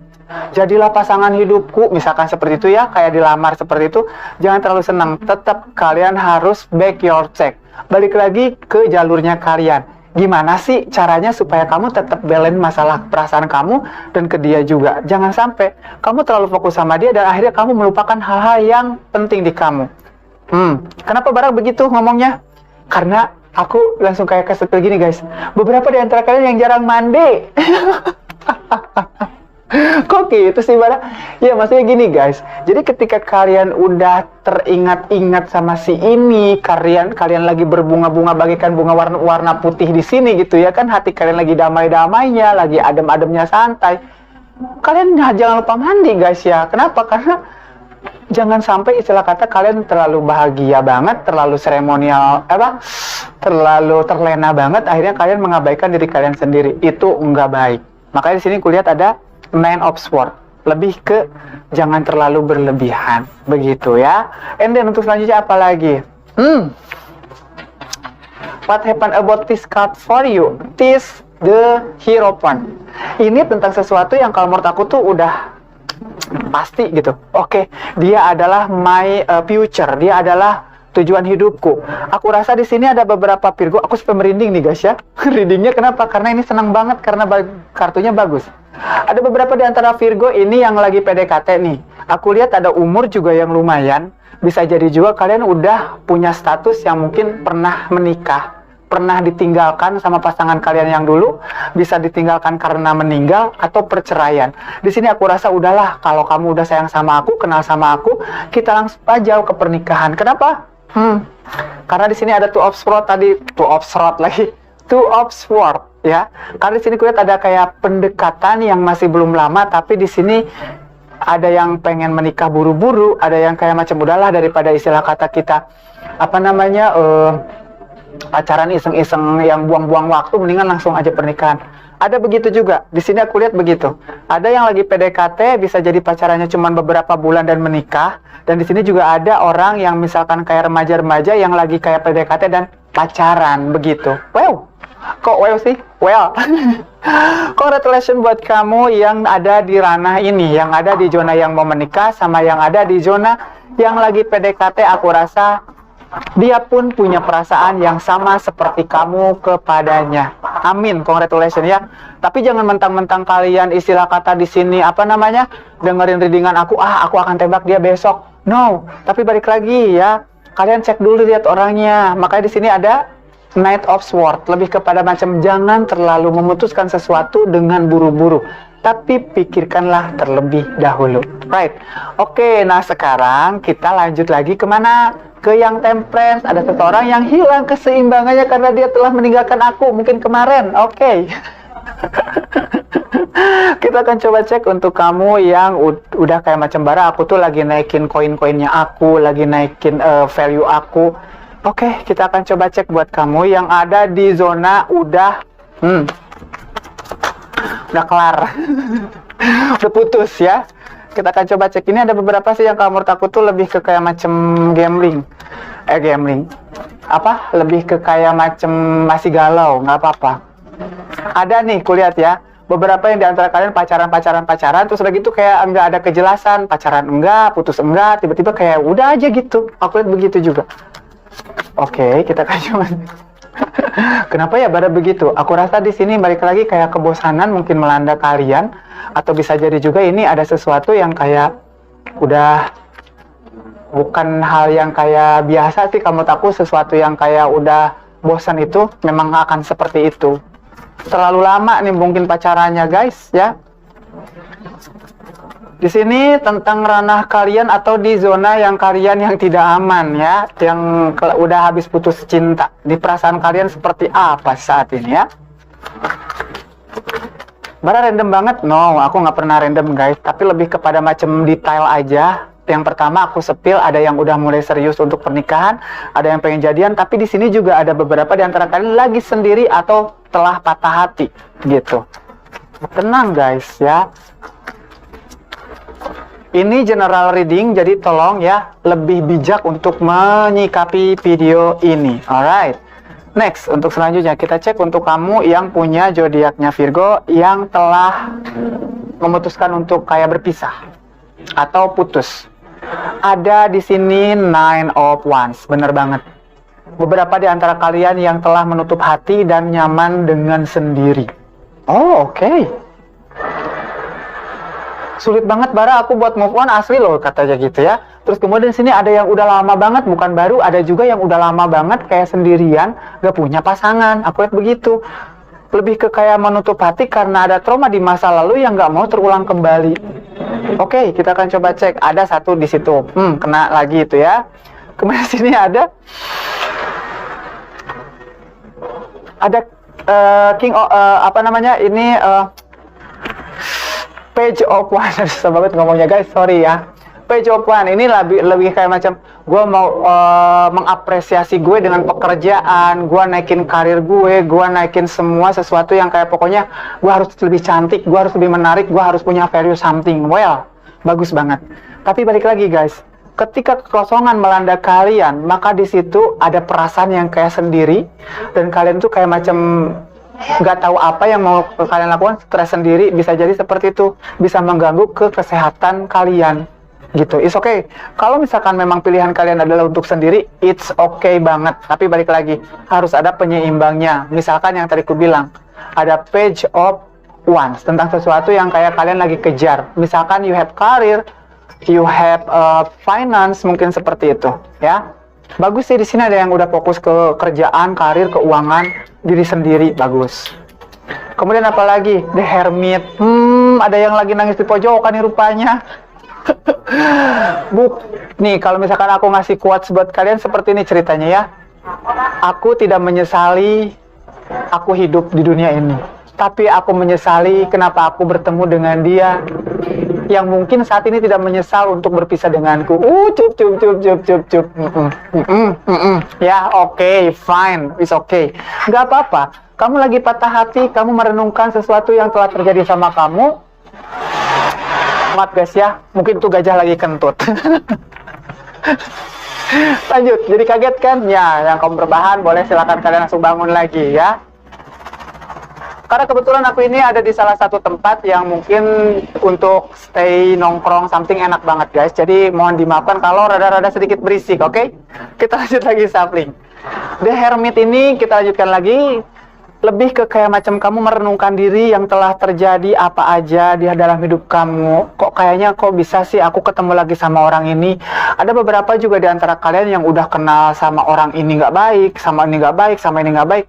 jadilah pasangan hidupku, misalkan seperti itu ya, kayak dilamar seperti itu. Jangan terlalu senang. Tetap kalian harus back your check. Balik lagi ke jalurnya kalian. Gimana sih caranya supaya kamu tetap balance masalah perasaan kamu dan ke dia juga. Jangan sampai kamu terlalu fokus sama dia dan akhirnya kamu melupakan hal-hal yang penting di kamu. Kenapa Barang begitu ngomongnya? Karena aku langsung kayak kesepil gini guys. Beberapa di antara kalian yang jarang mandi. Kok gitu sih Bara? Ya maksudnya gini guys. Jadi ketika kalian udah teringat-ingat sama si ini, kalian lagi berbunga-bunga bagaikan bunga warna putih di sini gitu ya kan, hati kalian lagi damai-damainya, lagi adem-ademnya santai. Kalian jangan lupa mandi guys ya. Kenapa? Karena jangan sampai istilah kata kalian terlalu bahagia banget, terlalu seremonial, terlalu terlena banget, akhirnya kalian mengabaikan diri kalian sendiri. Itu nggak baik. Makanya di sini kulihat ada Nine of Swords, lebih ke jangan terlalu berlebihan, begitu ya. And then untuk selanjutnya apa lagi? What happened about this card for you? This the Hierophant. Ini tentang sesuatu yang kalau menurut aku tuh udah pasti gitu. Oke, dia adalah my future, dia adalah tujuan hidupku. Aku rasa di sini ada beberapa Virgo. Aku sampai merinding nih guys ya. Readingnya kenapa? Karena ini senang banget karena kartunya bagus. Ada beberapa di antara Virgo ini yang lagi PDKT nih. Aku lihat ada umur juga yang lumayan. Bisa jadi juga kalian udah punya status yang mungkin pernah menikah, pernah ditinggalkan sama pasangan kalian yang dulu, bisa ditinggalkan karena meninggal atau perceraian. Di sini aku rasa udahlah, kalau kamu udah sayang sama aku, kenal sama aku, kita langsung aja ke pernikahan. Kenapa? Karena di sini ada Two of Swords tadi, Two of Swords ya. Karena di sini kulihat ada kayak pendekatan yang masih belum lama, tapi di sini ada yang pengen menikah buru-buru, ada yang kayak macam udahlah daripada istilah kata kita pacaran iseng-iseng yang buang-buang waktu, mendingan langsung aja pernikahan. Ada begitu juga. Di sini aku lihat begitu. Ada yang lagi PDKT, bisa jadi pacarannya cuma beberapa bulan dan menikah. Dan di sini juga ada orang yang misalkan kayak remaja-remaja yang lagi kayak PDKT dan pacaran begitu. Wow. Kok wow sih? Well. Congratulations buat kamu yang ada di ranah ini, yang ada di zona yang mau menikah sama yang ada di zona yang lagi PDKT. Aku rasa dia pun punya perasaan yang sama seperti kamu kepadanya. Amin, congratulations ya. Tapi jangan mentang-mentang kalian istilah kata di sini dengerin readingan aku akan tembak dia besok. No, tapi balik lagi ya. Kalian cek dulu, lihat orangnya. Makanya di sini ada Knight of Swords, lebih kepada macam jangan terlalu memutuskan sesuatu dengan buru-buru, tapi pikirkanlah terlebih dahulu. Right? Oke, nah sekarang kita lanjut lagi kemana? Ke yang Temperance. Ada seseorang yang hilang keseimbangannya karena dia telah meninggalkan aku, mungkin kemarin. Oke. Kita akan coba cek untuk kamu yang udah kayak macam bara. Aku tuh lagi naikin koin-koinnya aku, lagi naikin value aku. Oke, kita akan coba cek buat kamu yang ada di zona udah kelar. Udah putus ya. Kita akan coba cek. Ini ada beberapa sih yang kalau menurut aku tuh lebih ke kayak macam gambling. Apa? Lebih ke kayak macam masih galau, nggak apa-apa. Ada nih, kulihat ya. Beberapa yang diantara kalian pacaran, terus udah gitu kayak nggak ada kejelasan, pacaran enggak, putus enggak, tiba-tiba kayak udah aja gitu. Aku lihat begitu juga. Oke, kita akan coba. Kenapa ya pada begitu? Aku rasa di sini balik lagi kayak kebosanan mungkin melanda kalian, atau bisa jadi juga ini ada sesuatu yang kayak udah bukan hal yang kayak biasa sih. Kamu takut sesuatu yang kayak udah bosan itu memang akan seperti itu. Terlalu lama nih mungkin pacarannya guys ya. Di sini tentang ranah kalian atau di zona yang kalian yang tidak aman ya, yang udah habis putus cinta. Di perasaan kalian seperti apa saat ini ya? Bara random banget? No, aku nggak pernah random guys, tapi lebih kepada macam detail aja. Yang pertama aku sepil, ada yang udah mulai serius untuk pernikahan, ada yang pengen jadian, tapi di sini juga ada beberapa di antara kalian lagi sendiri atau telah patah hati gitu. Tenang guys ya. Ini general reading, jadi tolong ya lebih bijak untuk menyikapi video ini. Alright. Next, untuk selanjutnya kita cek untuk kamu yang punya zodiaknya Virgo yang telah memutuskan untuk kayak berpisah atau putus. Ada di sini Nine of Wands, bener banget. Beberapa di antara kalian yang telah menutup hati dan nyaman dengan sendiri. Oh, oke. Sulit banget Bara aku buat move on asli loh katanya gitu ya. Terus kemudian sini ada yang udah lama banget, bukan baru, ada juga yang udah lama banget kayak sendirian, gak punya pasangan. Aku lihat begitu. Lebih ke kayak menutup hati karena ada trauma di masa lalu yang gak mau terulang kembali. Oke, kita akan coba cek. Ada satu di situ. Kena lagi itu ya. Kemudian sini ada King apa namanya? Ini Page of One. Susah banget ngomongnya guys, sorry ya. Page of One ini lebih kayak macam gue mau mengapresiasi gue dengan pekerjaan, gue naikin karir gue naikin semua sesuatu yang kayak pokoknya gue harus lebih cantik, gue harus lebih menarik, gue harus punya value something. Well, bagus banget. Tapi balik lagi guys, ketika kekosongan melanda kalian, maka di situ ada perasaan yang kayak sendiri dan kalian tuh kayak macam nggak tahu apa yang mau kalian lakukan, stres sendiri, bisa jadi seperti itu, bisa mengganggu ke kesehatan kalian gitu. It's okay kalau misalkan memang pilihan kalian adalah untuk sendiri, it's okay banget, tapi balik lagi harus ada penyeimbangnya. Misalkan yang tadi aku bilang ada Page of Wands tentang sesuatu yang kayak kalian lagi kejar, misalkan you have career, you have finance, mungkin seperti itu ya. Bagus sih di sini ada yang udah fokus ke kerjaan, karir, keuangan, diri sendiri, bagus. Kemudian apa lagi? The Hermit. Ada yang lagi nangis di pojokan nih rupanya. Nih kalau misalkan aku ngasih quotes buat kalian seperti ini ceritanya ya. Aku tidak menyesali aku hidup di dunia ini, tapi aku menyesali kenapa aku bertemu dengan dia yang mungkin saat ini tidak menyesal untuk berpisah denganku. Cup. Ya, oke, fine, it's okay. Gak apa-apa. Kamu lagi patah hati, kamu merenungkan sesuatu yang telah terjadi sama kamu. Maaf guys ya, mungkin tuh gajah lagi kentut. Lanjut, jadi kaget kan? Ya, yang kamu berbahan boleh silakan kalian langsung bangun lagi ya. Karena kebetulan aku ini ada di salah satu tempat yang mungkin untuk stay nongkrong something enak banget guys. Jadi mohon dimaafkan kalau rada-rada sedikit berisik, oke? Kita lanjut lagi shuffling. The Hermit ini kita lanjutkan lagi. lebih ke kayak macam kamu merenungkan diri yang telah terjadi apa aja di dalam hidup kamu. Kok kayaknya kok bisa sih aku ketemu lagi sama orang ini. Ada beberapa juga di antara kalian yang udah kenal sama orang ini nggak baik, sama ini nggak baik, sama ini nggak baik.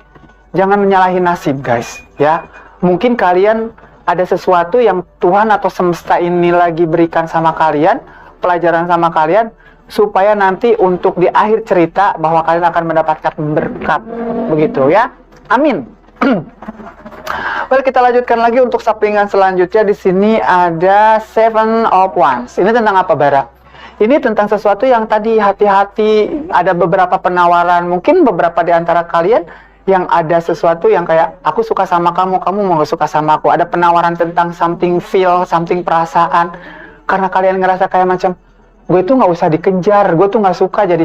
Jangan menyalahi nasib guys, ya. Mungkin kalian ada sesuatu yang Tuhan atau semesta ini lagi berikan sama kalian, pelajaran sama kalian, supaya nanti untuk di akhir cerita bahwa kalian akan mendapatkan berkat, begitu ya. Amin. Well, kita lanjutkan lagi untuk sampingan selanjutnya. Di sini ada Seven of Wands. Ini tentang apa, Bara? Ini tentang sesuatu yang tadi hati-hati, ada beberapa penawaran. Mungkin beberapa di antara kalian yang ada sesuatu yang kayak aku suka sama kamu, kamu mau gak suka sama aku. Ada penawaran tentang something feel, something perasaan. Karena kalian ngerasa kayak macam gue tuh nggak usah dikejar, gue tuh nggak suka jadi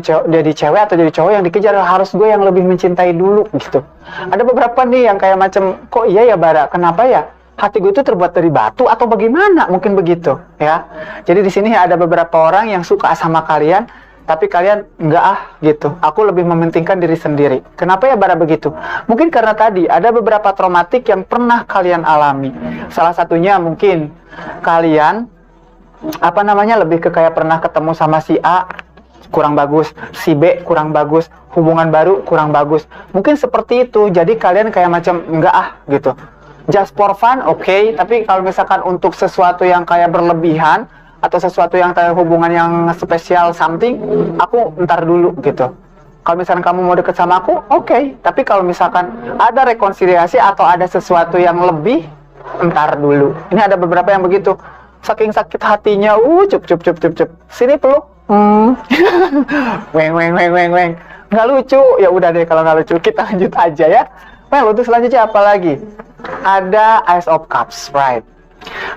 cewek atau jadi cowok yang dikejar, harus gue yang lebih mencintai dulu gitu. Ada beberapa nih yang kayak macam, kok iya ya Bara, kenapa ya hati gue itu terbuat dari batu atau bagaimana, mungkin begitu ya. Jadi di sini ada beberapa orang yang suka sama kalian, tapi kalian nggak gitu. Aku lebih mementingkan diri sendiri. Kenapa ya Bara begitu? Mungkin karena tadi ada beberapa traumatik yang pernah kalian alami. Salah satunya mungkin kalian lebih ke kayak pernah ketemu sama si A kurang bagus, si B kurang bagus, hubungan baru kurang bagus, mungkin seperti itu. Jadi kalian kayak macam enggak gitu, just for fun, oke. Tapi kalau misalkan untuk sesuatu yang kayak berlebihan atau sesuatu yang kayak hubungan yang spesial something, aku ntar dulu gitu. Kalau misalkan kamu mau deket sama aku, oke. Tapi kalau misalkan ada rekonsiliasi atau ada sesuatu yang lebih, ntar dulu. Ini ada beberapa yang begitu. Saking sakit hatinya, cup. Sini peluk. Weng. Nggak lucu. Ya udah deh kalau nggak lucu, kita lanjut aja ya. Well, untuk selanjutnya apa lagi? Ada Ace of Cups, right?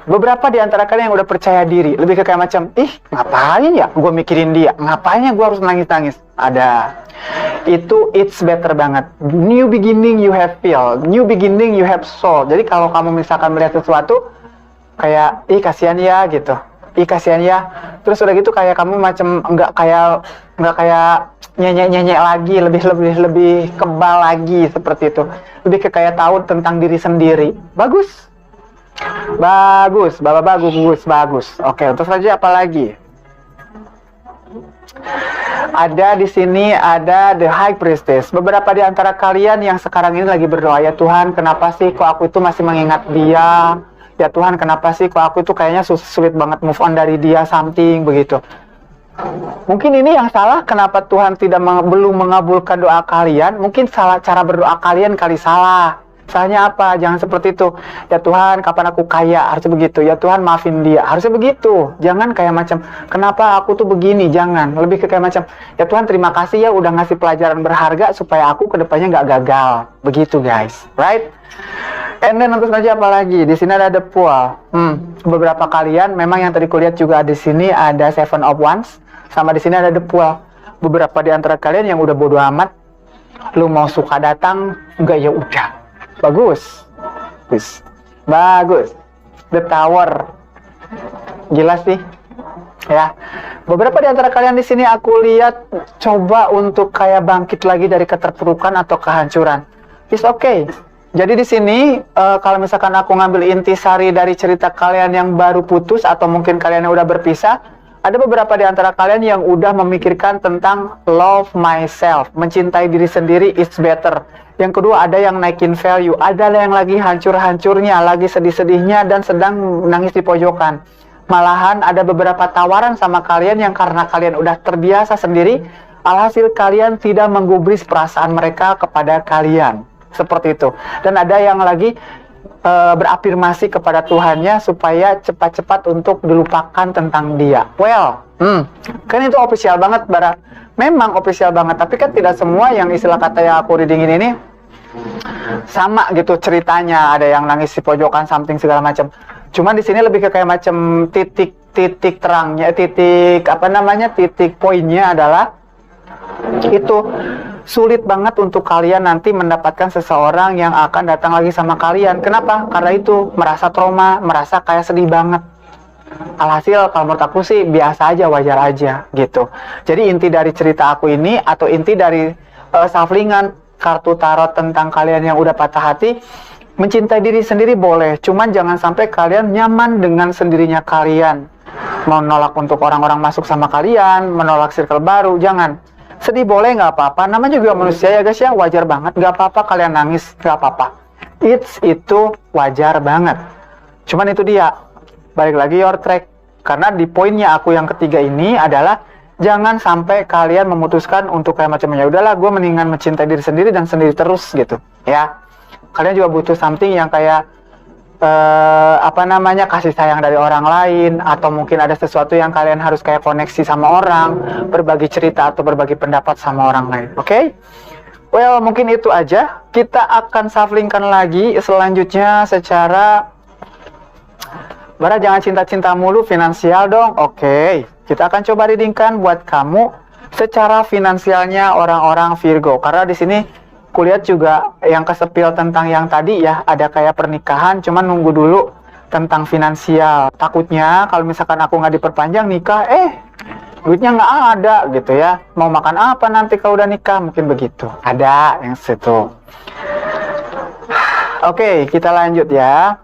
Beberapa di antara kalian yang udah percaya diri, lebih ke kayak macam, ngapain ya gue mikirin dia? Ngapain ya gue harus nangis-nangis? Ada. Itu it's better banget. New beginning you have feel. New beginning you have soul. Jadi kalau kamu misalkan melihat sesuatu, kayak kasihan ya gitu, kasihan ya, terus udah gitu kayak kamu macam nggak kayak nyenyek lagi, lebih kebal lagi seperti itu, lebih ke kayak tahu tentang diri sendiri. Bagus. Oke, terus aja apa lagi? Ada di sini ada The High Priestess. Beberapa di antara kalian yang sekarang ini lagi berdoa, ya Tuhan, kenapa sih kok aku itu masih mengingat dia? Ya Tuhan, kenapa sih kok aku itu kayaknya sulit banget move on dari dia, something begitu. Mungkin ini yang salah, kenapa Tuhan belum mengabulkan doa kalian? Mungkin salah cara berdoa kalian kali salah. Salahnya apa? Jangan seperti itu. Ya Tuhan, kapan aku kaya? Harusnya begitu. Ya Tuhan, maafin dia. Harusnya begitu. Jangan kayak macam, kenapa aku tuh begini? Jangan. Lebih ke kayak macam, ya Tuhan, terima kasih ya udah ngasih pelajaran berharga supaya aku kedepannya nggak gagal. Begitu guys, right? And then tentu saja apa lagi? Di sini ada The Fool. Beberapa kalian memang yang tadi kulihat juga di sini ada Seven of Wands, sama di sini ada The Fool. Beberapa di antara kalian yang udah bodo amat, lu mau suka datang, enggak ya udah. Bagus. The Tower. Gila sih. Ya. Beberapa di antara kalian di sini aku lihat coba untuk kayak bangkit lagi dari keterpurukan atau kehancuran. It's okay. Jadi di sini kalau misalkan aku ngambil intisari dari cerita kalian yang baru putus atau mungkin kalian yang udah berpisah, ada beberapa di antara kalian yang udah memikirkan tentang love myself, mencintai diri sendiri, it's better. Yang kedua ada yang naikin value, ada yang lagi hancur-hancurnya, lagi sedih-sedihnya dan sedang nangis di pojokan. Malahan ada beberapa tawaran sama kalian yang karena kalian udah terbiasa sendiri, alhasil kalian tidak menggubris perasaan mereka kepada kalian. Seperti itu. Dan ada yang lagi berafirmasi kepada Tuhannya supaya cepat-cepat untuk dilupakan tentang dia. Well, kan itu official banget, Bara. Memang official banget, tapi kan tidak semua yang istilah kata yang aku readingin ini sama gitu ceritanya. Ada yang nangis di pojokan, something segala macam. Cuman di sini lebih ke kayak macam titik terangnya, titik poinnya adalah itu sulit banget untuk kalian nanti mendapatkan seseorang yang akan datang lagi sama kalian. Kenapa? Karena itu merasa trauma, merasa kayak sedih banget. Alhasil kalau menurut aku sih biasa aja, wajar aja gitu. Jadi inti dari cerita aku ini atau inti dari Saflingan kartu tarot tentang kalian yang udah patah hati. Mencintai diri sendiri boleh, cuman jangan sampai kalian nyaman dengan sendirinya kalian. Menolak untuk orang-orang masuk sama kalian, menolak circle baru, jangan. Sedih boleh, nggak apa-apa, namanya juga manusia ya guys ya, wajar banget, nggak apa-apa kalian nangis, nggak apa-apa. Itu wajar banget. Cuman itu dia, balik lagi your track. Karena di poinnya aku yang ketiga ini adalah jangan sampai kalian memutuskan untuk kayak macam ya udahlah gue mendingan mencintai diri sendiri dan sendiri terus gitu ya. Kalian juga butuh something yang kayak kasih sayang dari orang lain, atau mungkin ada sesuatu yang kalian harus kayak koneksi sama orang, berbagi cerita atau berbagi pendapat sama orang lain. Oke? Well, mungkin itu aja. Kita akan shufflingkan lagi selanjutnya secara Bara, jangan cinta-cinta mulu, finansial dong. Oke. Kita akan coba readingkan buat kamu secara finansialnya orang-orang Virgo. Karena di sini kulihat juga yang kesepil tentang yang tadi ya, ada kayak pernikahan, cuman nunggu dulu tentang finansial. Takutnya kalau misalkan aku nggak diperpanjang nikah, duitnya nggak ada gitu ya. Mau makan apa nanti kalau udah nikah, mungkin begitu. Ada yang situ. Oke, kita lanjut ya.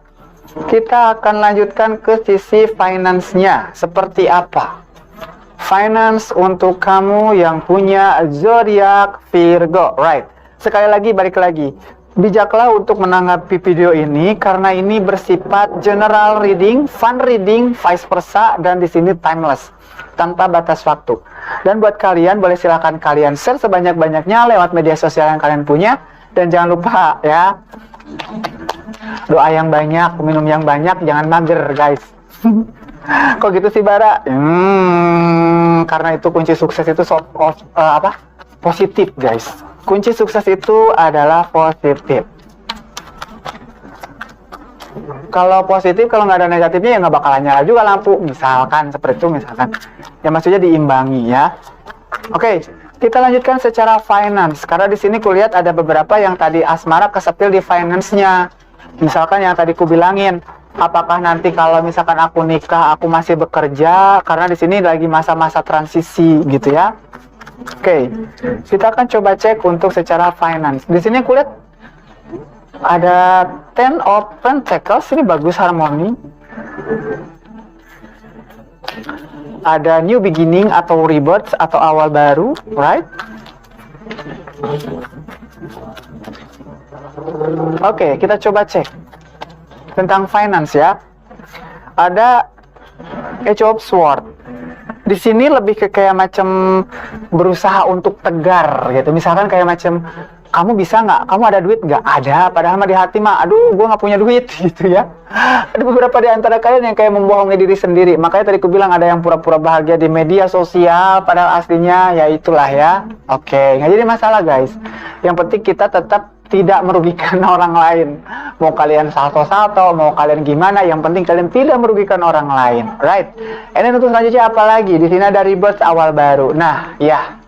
Kita akan lanjutkan ke sisi finance-nya. Seperti apa? Finance untuk kamu yang punya zodiak Virgo, right? Sekali lagi, balik lagi. Bijaklah untuk menanggapi video ini karena ini bersifat general reading, fun reading, vice versa, dan di sini timeless, tanpa batas waktu. Dan buat kalian, boleh silakan kalian share sebanyak-banyaknya lewat media sosial yang kalian punya. Dan jangan lupa ya, doa yang banyak, minum yang banyak, jangan mager guys. Kok gitu sih Bara? Karena itu kunci sukses itu positif guys. Kunci sukses itu adalah positif. Kalau positif, kalau nggak ada negatifnya ya nggak bakalan nyala juga lampu. Misalkan seperti itu, misalkan. Ya maksudnya diimbangi ya. Oke, kita lanjutkan secara finance. Karena di sini kulihat ada beberapa yang tadi asmara kesepil di finance-nya. Misalkan yang tadi ku bilangin, apakah nanti kalau misalkan aku nikah aku masih bekerja? Karena di sini lagi masa-masa transisi gitu ya. Oke, kita akan coba cek untuk secara finance. Di sini kulihat ada Ten of Pentacles, ini bagus harmoni. Ada new beginning atau rebirth atau awal baru, right? Oke, kita coba cek tentang finance ya. Ada Age of Swords. Di sini lebih ke kayak macam berusaha untuk tegar gitu. Misalkan kayak macam kamu bisa nggak? Kamu ada duit nggak? Ada. Padahal mah di hati mah, aduh, gue nggak punya duit gitu ya. Ada beberapa di antara kalian yang kayak membohongi diri sendiri. Makanya tadi aku bilang ada yang pura-pura bahagia di media sosial, padahal aslinya ya itulah ya. Oke, nggak jadi masalah guys. Yang penting kita tetap tidak merugikan orang lain. Mau kalian salto-salto, mau kalian gimana, yang penting kalian tidak merugikan orang lain, right? Ini untuk selanjutnya apa lagi? Di sini ada rebirth, awal baru. Nah, ya.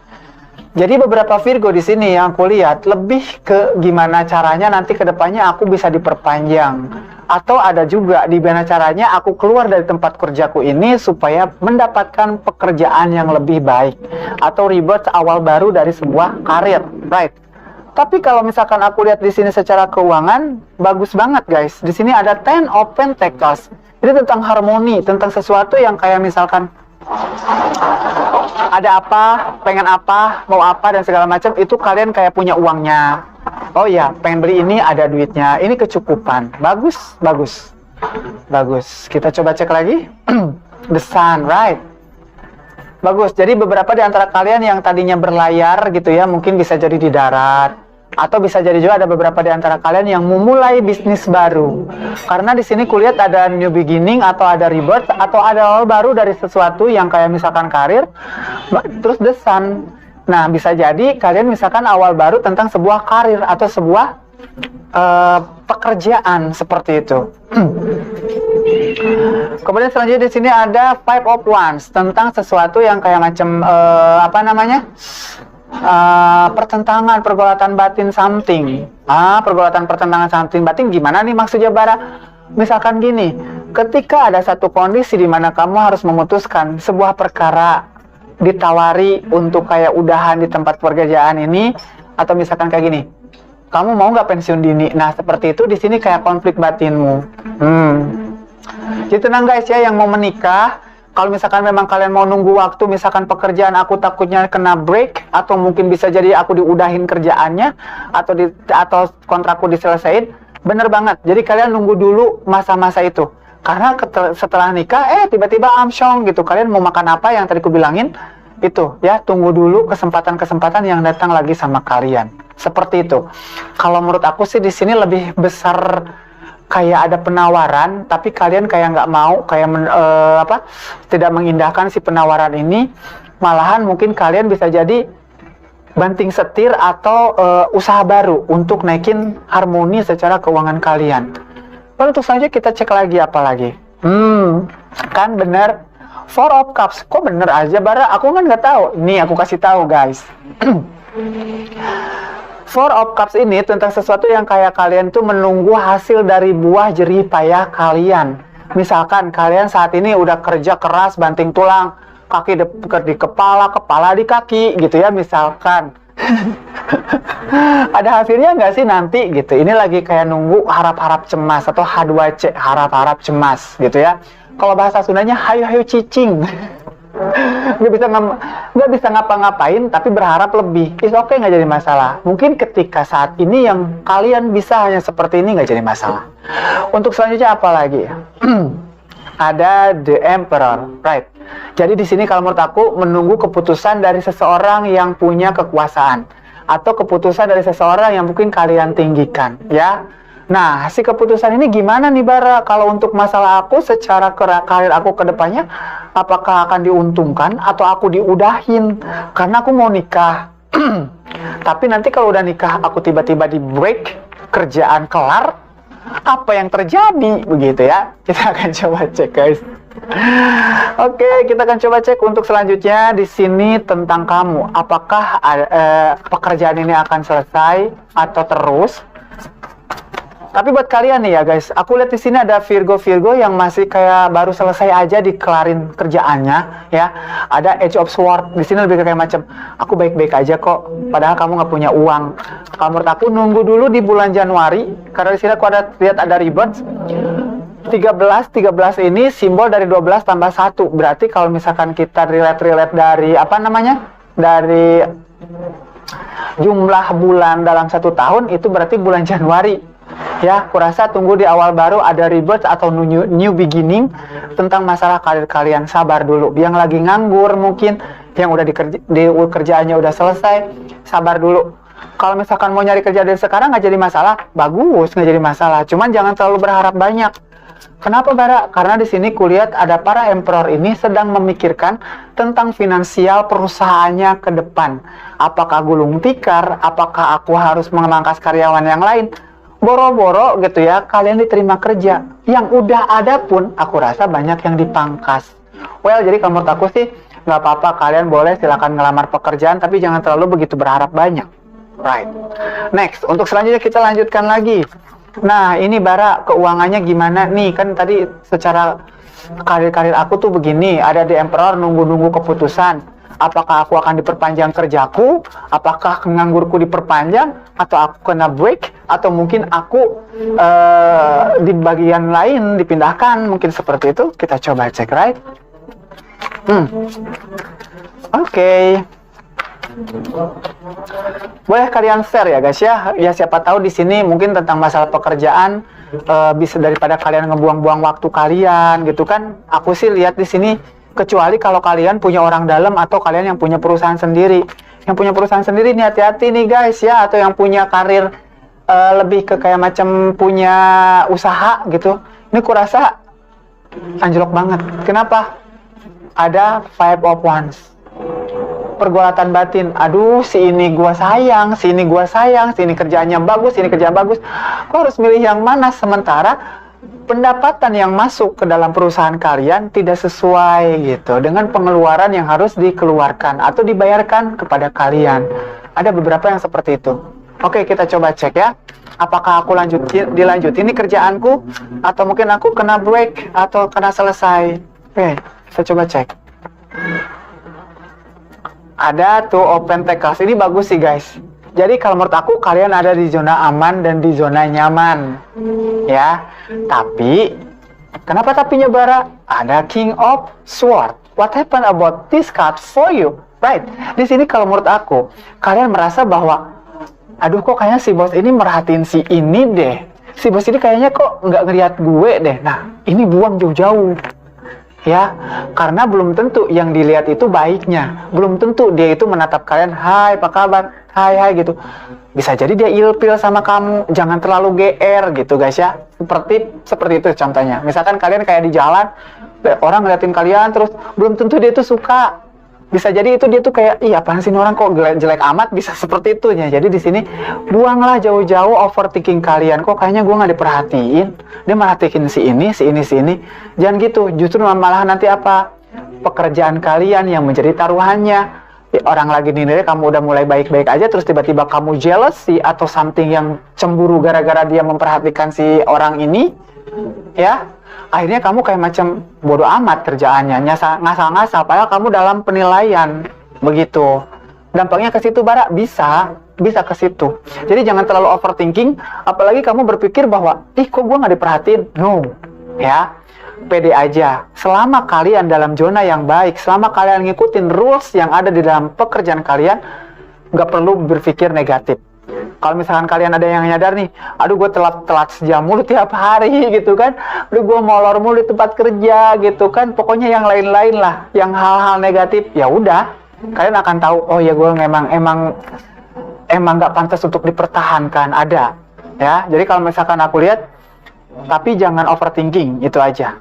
Jadi beberapa Virgo di sini yang aku lihat lebih ke gimana caranya nanti ke depannya aku bisa diperpanjang. Atau ada juga di mana caranya aku keluar dari tempat kerjaku ini supaya mendapatkan pekerjaan yang lebih baik. Atau rebirth, awal baru dari sebuah karir, right? Tapi kalau misalkan aku lihat di sini secara keuangan, bagus banget guys. Di sini ada Ten of Pentacles. Ini tentang harmoni, tentang sesuatu yang kayak misalkan ada apa, pengen apa, mau apa dan segala macam, itu kalian kayak punya uangnya. Oh ya, pengen beli ini, ada duitnya. Ini kecukupan. Bagus, bagus. Bagus. Kita coba cek lagi. The Sun, right? Bagus. Jadi beberapa di antara kalian yang tadinya berlayar gitu ya, mungkin bisa jadi di darat. Atau bisa jadi juga ada beberapa di antara kalian yang memulai bisnis baru. Karena di sini kulihat ada new beginning atau ada rebirth atau ada awal baru dari sesuatu yang kayak misalkan karir. Terus The Sun. Nah, bisa jadi kalian misalkan awal baru tentang sebuah karir atau sebuah pekerjaan seperti itu. Kemudian selanjutnya di sini ada Five of Wands tentang sesuatu yang kayak macam pertentangan, pergolatan batin something. Pergolatan pertentangan something batin gimana nih maksudnya Bara? Misalkan gini, ketika ada satu kondisi di mana kamu harus memutuskan sebuah perkara, ditawari untuk kayak udahan di tempat pekerjaan ini, Atau misalkan kayak gini, kamu mau nggak pensiun dini? Nah, seperti itu di sini kayak konflik batinmu. Jadi tenang guys ya, yang mau menikah, kalau misalkan memang kalian mau nunggu waktu, misalkan pekerjaan aku takutnya kena break, atau mungkin bisa jadi aku diudahin kerjaannya, atau kontrakku diselesaikan, bener banget. Jadi kalian nunggu dulu masa-masa itu. Karena setelah nikah, tiba-tiba amsyong gitu. Kalian mau makan apa yang tadi ku bilangin, itu ya, tunggu dulu kesempatan-kesempatan yang datang lagi sama kalian. Seperti itu. Kalau menurut aku sih di sini lebih besar kayak ada penawaran, tapi kalian kayak nggak mau, kayak tidak mengindahkan si penawaran ini. Malahan mungkin kalian bisa jadi banting setir atau usaha baru untuk naikin harmoni secara keuangan kalian. Lalu untuk selanjutnya kita cek lagi apa lagi. Kan bener. Four of Cups, kok bener aja Bara? Aku kan nggak tahu. Nih aku kasih tahu guys. Four of Cups ini tentang sesuatu yang kayak kalian tuh menunggu hasil dari buah jerih payah kalian. Misalkan kalian saat ini udah kerja keras, banting tulang, kaki di kepala, kepala di kaki gitu ya misalkan. Ada hasilnya nggak sih nanti gitu? Ini lagi kayak nunggu harap-harap cemas atau H2C, harap-harap cemas gitu ya. Kalau bahasa Sundanya hayu-hayu cicing. nggak bisa ngapa-ngapain tapi berharap lebih. Is oke, nggak jadi masalah. Mungkin ketika saat ini yang kalian bisa hanya seperti ini nggak jadi masalah. Untuk selanjutnya apa lagi? Ada The Emperor, right? Jadi di sini kalau menurut aku menunggu keputusan dari seseorang yang punya kekuasaan atau keputusan dari seseorang yang mungkin kalian tinggikan, ya. Nah, si keputusan ini gimana nih Bara? Kalau untuk masalah aku secara karir aku ke depannya, apakah akan diuntungkan atau aku diudahin? Karena aku mau nikah. Tapi nanti kalau udah nikah, aku tiba-tiba di break, kerjaan kelar, apa yang terjadi? Begitu ya. Kita akan coba cek guys. Oke, kita akan coba cek untuk selanjutnya di sini tentang kamu. Apakah pekerjaan ini akan selesai atau terus? Tapi buat kalian nih ya guys, aku lihat di sini ada Virgo yang masih kayak baru selesai aja dikelarin kerjaannya, ya. Ada Age of Swords di sini lebih kayak macam aku baik-baik aja kok, padahal kamu nggak punya uang. Kalau menurut aku nunggu dulu di bulan Januari, karena di sini aku lihat ada rebirth. 13 ini simbol dari 12 tambah 1. Berarti kalau misalkan kita relate dari dari jumlah bulan dalam 1 tahun, itu berarti bulan Januari. Ya, kurasa tunggu di awal baru ada rebirth atau new beginning tentang masalah karir kalian. Sabar dulu. Yang lagi nganggur mungkin, yang udah kerjaannya udah selesai, sabar dulu. Kalau misalkan mau nyari kerja dari sekarang nggak jadi masalah, bagus, nggak jadi masalah. Cuman jangan terlalu berharap banyak. Kenapa Bara? Karena di sini kulihat ada para emperor ini sedang memikirkan tentang finansial perusahaannya ke depan. Apakah gulung tikar? Apakah aku harus memangkas karyawan yang lain? Boro-boro gitu ya, kalian diterima kerja. Yang udah ada pun, aku rasa banyak yang dipangkas. Well, jadi kalau menurut aku sih, nggak apa-apa, kalian boleh silakan ngelamar pekerjaan, tapi jangan terlalu begitu berharap banyak. Right. Next, untuk selanjutnya kita lanjutkan lagi. Nah, ini Bara, keuangannya gimana nih? Kan tadi secara karir aku tuh begini, ada di Emperor nunggu-nunggu keputusan. Apakah aku akan diperpanjang kerjaku? Apakah nganggurku diperpanjang? Atau aku kena break? Atau mungkin aku di bagian lain dipindahkan? Mungkin seperti itu. Kita coba cek, right? Oke. Boleh kalian share ya guys ya. Ya siapa tahu di sini mungkin tentang masalah pekerjaan bisa daripada kalian ngebuang-buang waktu kalian gitu kan. Aku sih lihat di sini, kecuali kalau kalian punya orang dalam atau kalian yang punya perusahaan sendiri. Yang punya perusahaan sendiri nih hati-hati nih guys ya. Atau yang punya karir lebih ke kayak macam punya usaha gitu. Ini kurasa anjlok banget. Kenapa? Ada Five of Wands. Pergulatan batin. Aduh, si ini gua sayang, si ini gua sayang, si ini kerjaannya bagus, si ini kerjaan bagus. Kok harus milih yang mana? Sementara pendapatan yang masuk ke dalam perusahaan kalian tidak sesuai gitu dengan pengeluaran yang harus dikeluarkan atau dibayarkan kepada kalian. Ada beberapa yang seperti itu. Oke, kita coba cek ya. Apakah aku dilanjutin ini kerjaanku, atau mungkin aku kena break atau kena selesai. Oke, kita coba cek. Ada tuh Open Pentacles. Ini bagus sih guys. Jadi kalau menurut aku kalian ada di zona aman dan di zona nyaman. Ya. Tapi kenapa tapinya Bara? Ada King of Sword. What happened about this card for you? Right. Di sini kalau menurut aku, kalian merasa bahwa aduh kok kayaknya si bos ini merhatiin si ini deh. Si bos ini kayaknya kok nggak ngeliat gue deh. Nah, ini buang jauh-jauh. Ya, karena belum tentu yang dilihat itu baiknya. Belum tentu dia itu menatap kalian, hai apa kabar, hai gitu. Bisa jadi dia ilfil sama kamu, jangan terlalu GR gitu guys ya. Seperti itu contohnya. Misalkan kalian kayak di jalan, orang ngeliatin kalian terus, belum tentu dia itu suka. Bisa jadi itu dia tuh kayak, ih apaan sih ini orang kok jelek amat, bisa seperti itu ya. Jadi di sini buanglah jauh-jauh overthinking kalian. Kok kayaknya gue nggak diperhatiin, dia merhatiin si ini. Jangan gitu, justru malah nanti apa? Pekerjaan kalian yang menjadi taruhannya. Orang lagi nilai kamu udah mulai baik-baik aja, terus tiba-tiba kamu jealousy atau something yang cemburu gara-gara dia memperhatikan si orang ini, ya. Akhirnya kamu kayak macam bodoh amat kerjaannya, ngasal-ngasal, padahal kamu dalam penilaian, begitu. Dampaknya ke situ Bara, bisa ke situ. Jadi jangan terlalu overthinking, apalagi kamu berpikir bahwa, ih kok gue nggak diperhatiin, no, ya. Pede aja, selama kalian dalam zona yang baik, selama kalian ngikutin rules yang ada di dalam pekerjaan kalian, nggak perlu berpikir negatif. Kalau misalkan kalian ada yang nyadar nih, aduh gue telat sejam mulu tiap hari gitu kan, aduh gue molor mulu di tempat kerja gitu kan, pokoknya yang lain-lain lah, yang hal-hal negatif, ya udah, kalian akan tahu, oh ya gue emang nggak pantas untuk dipertahankan, ada, ya. Jadi kalau misalkan aku lihat, tapi jangan overthinking, itu aja,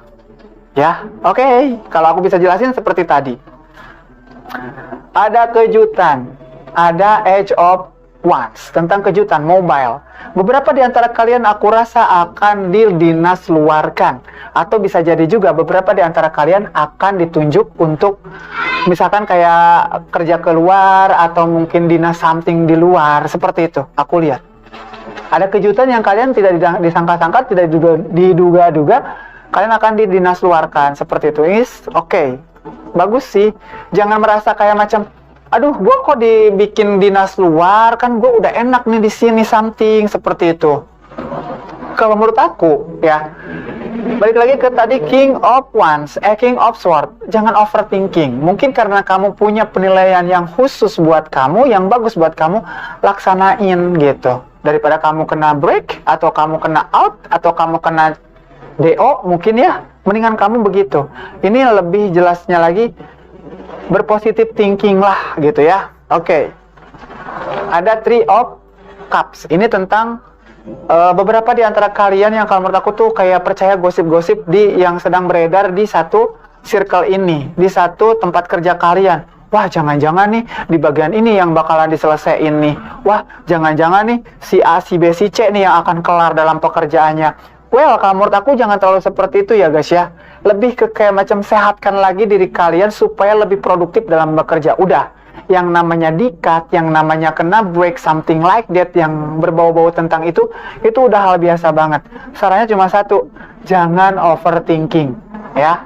ya. Oke, kalau aku bisa jelasin seperti tadi, ada kejutan, ada Edge of Wands, tentang kejutan mobile. Beberapa di antara kalian aku rasa akan didinasluarkan, atau bisa jadi juga beberapa di antara kalian akan ditunjuk untuk misalkan kayak kerja keluar atau mungkin dinas something di luar, seperti itu. Aku lihat ada kejutan yang kalian tidak disangka-sangka, tidak diduga-duga, kalian akan didinasluarkan seperti itu. Oke. Bagus sih. Jangan merasa kayak macam, aduh, gue kok dibikin dinas luar, kan gue udah enak nih di sini something, seperti itu. Kalau menurut aku, ya, balik lagi ke tadi King of Wands, King of Sword, jangan overthinking. Mungkin karena kamu punya penilaian yang khusus buat kamu, yang bagus buat kamu, laksanain gitu. Daripada kamu kena break, atau kamu kena out, atau kamu kena DO, mungkin ya, mendingan kamu begitu. Ini lebih jelasnya lagi, berpositif thinking lah gitu ya. Oke. Ada Three of Cups. Ini tentang beberapa di antara kalian yang kalau menurut aku tuh kayak percaya gosip-gosip yang sedang beredar di satu circle ini, di satu tempat kerja kalian. Wah, jangan-jangan nih di bagian ini yang bakalan diselesaikan nih. Wah, jangan-jangan nih si A, si B, si C nih yang akan kelar dalam pekerjaannya. Well, kalau menurut aku jangan terlalu seperti itu ya guys ya. Lebih ke kayak macam sehatkan lagi diri kalian supaya lebih produktif dalam bekerja. Udah, yang namanya di-cut, yang namanya kena break, something like that, yang berbau-bau tentang itu udah hal biasa banget. Sarannya cuma satu, jangan overthinking, ya.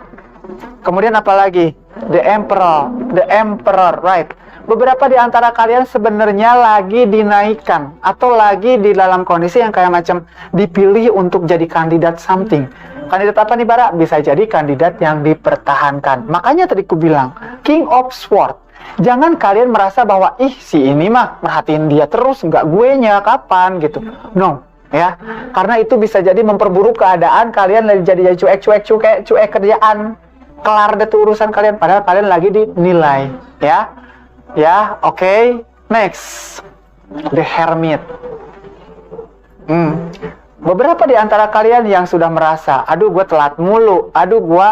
Kemudian apa lagi? The Emperor, right? Beberapa di antara kalian sebenarnya lagi dinaikkan atau lagi di dalam kondisi yang kayak macam dipilih untuk jadi kandidat something. Kandidat apa nih Bara? Bisa jadi kandidat yang dipertahankan. Makanya tadi ku bilang, King of Sword. Jangan kalian merasa bahwa, ih si ini mah merhatiin dia terus, nggak gue nya kapan gitu. No, ya. Karena itu bisa jadi memperburuk keadaan kalian, lagi jadi cuek kerjaan. Kelar deh tuh urusan kalian, padahal kalian lagi dinilai, ya. Ya, oke. Next, The Hermit. Beberapa di antara kalian yang sudah merasa, aduh gue telat mulu, aduh gue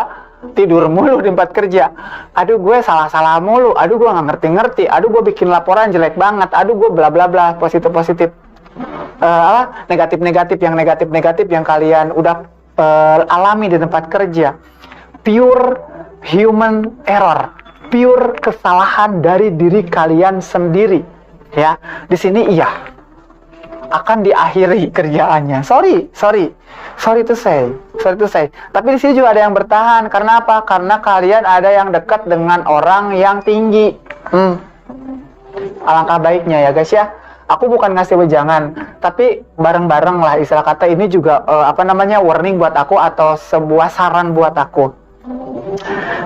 tidur mulu di tempat kerja, aduh gue salah-salah mulu, aduh gue nggak ngerti-ngerti, aduh gue bikin laporan jelek banget, aduh gue bla bla bla, positif-positif, negatif-negatif yang kalian udah alami di tempat kerja. Pure human error, pure kesalahan dari diri kalian sendiri, ya. Di sini iya akan diakhiri kerjaannya. Sorry to say. Tapi di sini juga ada yang bertahan. Karena apa? Karena kalian ada yang dekat dengan orang yang tinggi. Alangkah baiknya ya guys ya. Aku bukan ngasih wejangan, tapi bareng-bareng lah istilah kata ini juga warning buat aku atau sebuah saran buat aku.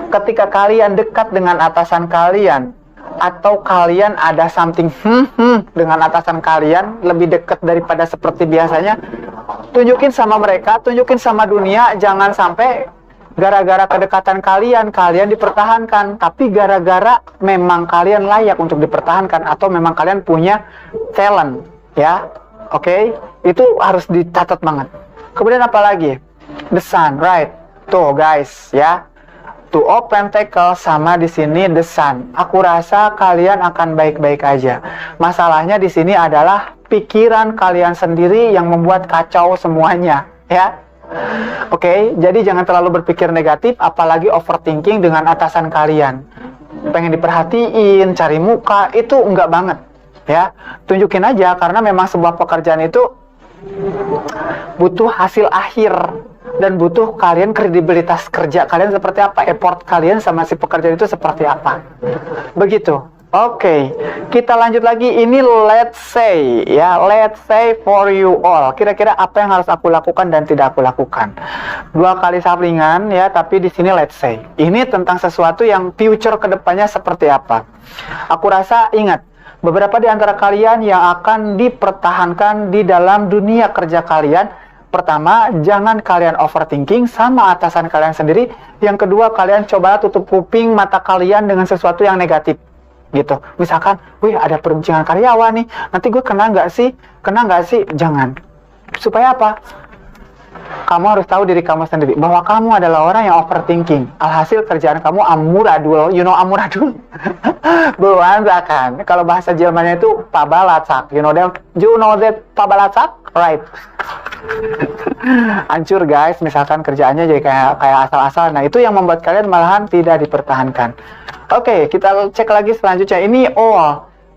Ketika kalian dekat dengan atasan kalian, atau kalian ada something dengan atasan kalian lebih dekat daripada seperti biasanya, tunjukin sama mereka, tunjukin sama dunia, jangan sampai gara-gara kedekatan kalian dipertahankan, tapi gara-gara memang kalian layak untuk dipertahankan atau memang kalian punya talent, ya. Oke, itu harus dicatat banget. Kemudian apa lagi? The Sun, right? Tuh guys, ya. Two of Pentacles sama di sini The Sun. Aku rasa kalian akan baik-baik aja. Masalahnya di sini adalah pikiran kalian sendiri yang membuat kacau semuanya, ya. Oke, jadi jangan terlalu berpikir negatif, apalagi overthinking dengan atasan kalian. Pengen diperhatiin, cari muka, itu enggak banget, ya. Tunjukin aja, karena memang sebuah pekerjaan itu butuh hasil akhir dan butuh kalian kredibilitas kerja kalian seperti apa, effort kalian sama si pekerjaan itu seperti apa. Begitu. Oke, kita lanjut lagi. Ini let's say, ya, let's say for you all. Kira-kira apa yang harus aku lakukan dan tidak aku lakukan? 2 kali saplingan, ya, tapi di sini let's say. Ini tentang sesuatu yang future kedepannya seperti apa. Aku rasa ingat, beberapa di antara kalian yang akan dipertahankan di dalam dunia kerja kalian. Pertama, jangan kalian overthinking sama atasan kalian sendiri. Yang kedua, kalian coba tutup kuping mata kalian dengan sesuatu yang negatif. Gitu. Misalkan, wih ada perbincangan karyawan nih, nanti gue kena nggak sih? Kena nggak sih? Jangan. Supaya apa? Kamu harus tahu diri kamu sendiri, bahwa kamu adalah orang yang overthinking. Alhasil kerjaan kamu amuradul. You know amuradul? Bewanza kan? Kalau bahasa Jermannya itu pabalatsak. You know that pabalatsak? Right. Hancur guys, misalkan kerjaannya jadi kayak asal-asal. Nah, itu yang membuat kalian malahan tidak dipertahankan. Oke, kita cek lagi selanjutnya. Ini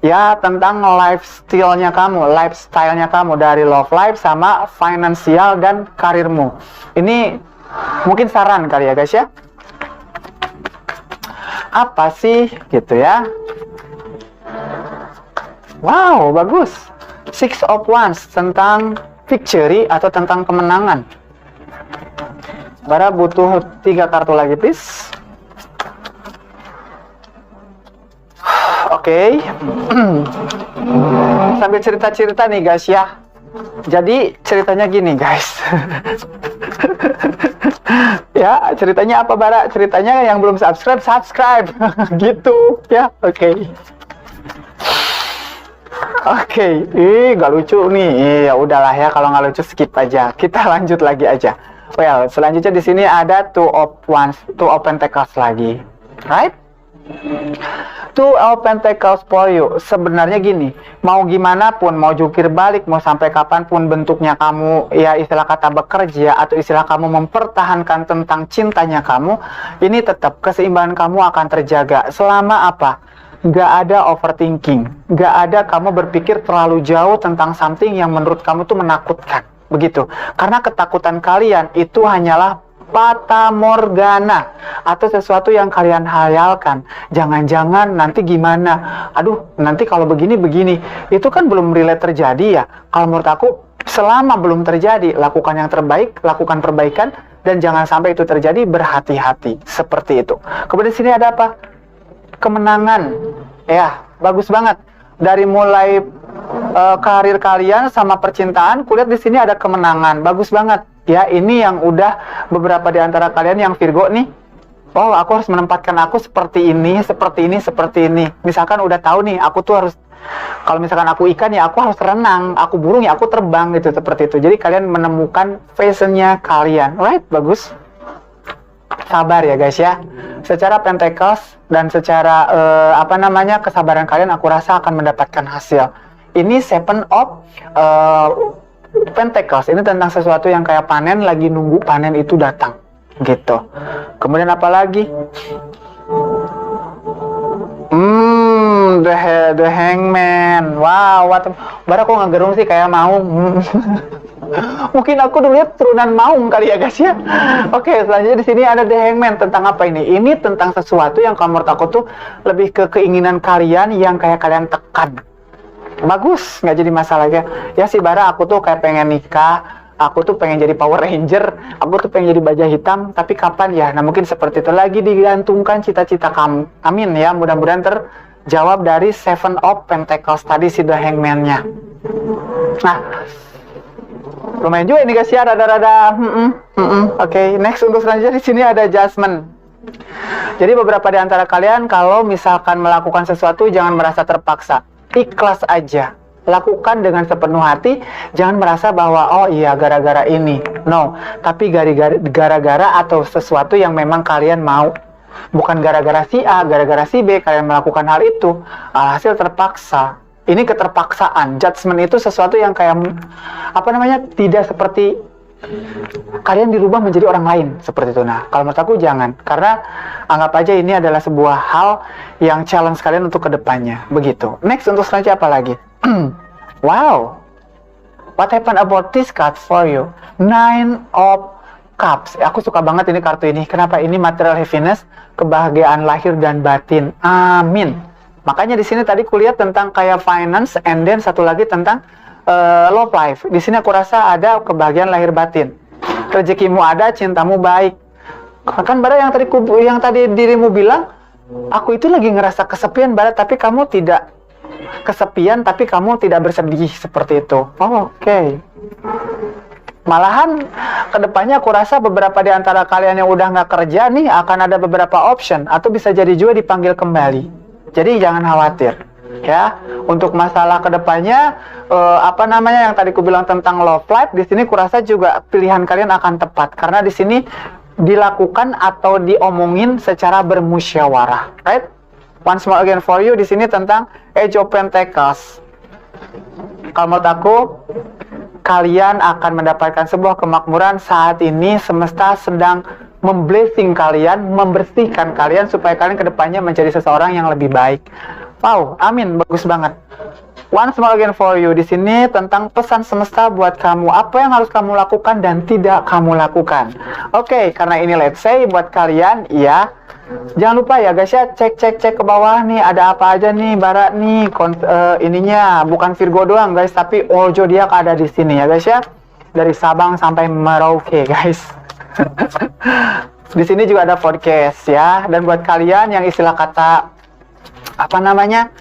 ya, tentang lifestyle-nya kamu dari love life sama finansial dan karirmu. Ini mungkin saran kali ya guys ya. Apa sih gitu ya? Wow, bagus. Six of Wands tentang victory atau tentang kemenangan. Bara butuh 3 kartu lagi please. Oke. Sambil cerita-cerita nih guys ya. Jadi ceritanya gini guys. Ya, ceritanya apa Bara? Ceritanya yang belum subscribe gitu ya. Oke. Oke, nggak lucu nih. Ya udahlah ya, kalau nggak lucu skip aja. Kita lanjut lagi aja. Well, selanjutnya di sini ada Two of Pentacles lagi, right? Two of Pentacles for you. Sebenarnya gini, mau gimana pun, mau jungkir balik, mau sampai kapanpun bentuknya kamu, ya istilah kata bekerja atau istilah kamu mempertahankan tentang cintanya kamu, ini tetap keseimbangan kamu akan terjaga. Selama apa? Gak ada overthinking, gak ada kamu berpikir terlalu jauh tentang something yang menurut kamu tuh menakutkan, begitu. Karena ketakutan kalian itu hanyalah fata morgana atau sesuatu yang kalian hayalkan. Jangan-jangan nanti gimana? Aduh, nanti kalau begini, itu kan belum relate terjadi ya. Kalau menurut aku, selama belum terjadi, lakukan yang terbaik, lakukan perbaikan, dan jangan sampai itu terjadi, berhati-hati. Seperti itu. Kemudian sini ada apa? Kemenangan, ya, bagus banget. Dari mulai karir kalian sama percintaan, kulihat di sini ada kemenangan, bagus banget. Ya, ini yang udah beberapa di antara kalian yang Virgo nih. Oh, aku harus menempatkan aku seperti ini. Misalkan udah tahu nih, aku tuh harus, kalau misalkan aku ikan ya aku harus renang, aku burung ya aku terbang gitu, seperti itu. Jadi kalian menemukan fashionnya kalian, right? Bagus. Sabar ya guys ya. Secara Pentacles dan secara kesabaran kalian aku rasa akan mendapatkan hasil. Ini Seven of Pentacles. Ini tentang sesuatu yang kayak panen, lagi nunggu panen itu datang gitu. Kemudian apa lagi? The Hangman. Wow, Bara kok ngegerung sih kayak mau. Mungkin aku dulu lihat turunan maung kali ya guys ya. Oke, selanjutnya di sini ada The Hangman. Tentang apa ini? Ini tentang sesuatu yang kalau menurut aku tuh lebih ke keinginan kalian yang kayak kalian tekan. bagus, nggak jadi masalah ya. Ya sih Bara, aku tuh kayak pengen nikah, aku tuh pengen jadi Power Ranger, aku tuh pengen jadi baja hitam, tapi kapan ya? Nah mungkin seperti itu, lagi digantungkan cita-cita kamu. Amin ya, mudah-mudahan terjawab dari Seven of Pentacles tadi, si The Hangman-nya. Nah, lumayan juga ini guys ya, rada-rada. Oke, next untuk selanjutnya di sini ada Judgment. Jadi beberapa di antara kalian kalau misalkan melakukan sesuatu jangan merasa terpaksa. Ikhlas aja, lakukan dengan sepenuh hati, jangan merasa bahwa oh iya gara-gara ini, no, tapi gara-gara atau sesuatu yang memang kalian mau, bukan gara-gara si A, gara-gara si B kalian melakukan hal itu, hasil terpaksa. Ini keterpaksaan. Judgment itu sesuatu yang kayak apa namanya, tidak seperti kalian dirubah menjadi orang lain seperti itu. Nah, kalau menurut aku jangan, karena anggap aja ini adalah sebuah hal yang challenge kalian untuk kedepannya. Begitu. Next untuk selanjutnya apa lagi? Wow, what happened about this card for you? Nine of Cups. Aku suka banget ini kartu ini. Kenapa? Ini material happiness, kebahagiaan lahir dan batin. Amin. Makanya di sini tadi kulihat tentang kayak finance, and then satu lagi tentang love life. Di sini aku rasa ada kebahagiaan lahir batin. Rezekimu ada, cintamu baik. Kan Bara yang tadi dirimu bilang, aku itu lagi ngerasa kesepian Bara, tapi kamu tidak kesepian, tapi kamu tidak bersedih seperti itu. Oh, oke. Malahan kedepannya aku rasa beberapa di antara kalian yang udah nggak kerja nih akan ada beberapa option, atau bisa jadi juga dipanggil kembali. Jadi jangan khawatir. Ya, untuk masalah kedepannya apa namanya yang tadi ku bilang tentang love life, di sini kurasa juga pilihan kalian akan tepat karena di sini dilakukan atau diomongin secara bermusyawarah, right? Once more again for you, di sini tentang Age of Pentacles. Kalau menurut aku, kalian akan mendapatkan sebuah kemakmuran saat ini. Semesta sedang memblessing kalian, membersihkan kalian supaya kalian kedepannya menjadi seseorang yang lebih baik. Wow, amin, bagus banget. Once more again for you, di sini tentang pesan semesta buat kamu, apa yang harus kamu lakukan dan tidak kamu lakukan. Oke, karena ini let's say buat kalian, ya, jangan lupa ya guys ya, cek ke bawah nih, ada apa aja nih, Bara nih, ininya bukan Virgo doang guys, tapi all zodiac ada di sini ya guys ya, dari Sabang sampai Merauke guys. Di sini juga ada podcast ya, dan buat kalian yang istilah kata apa namanya,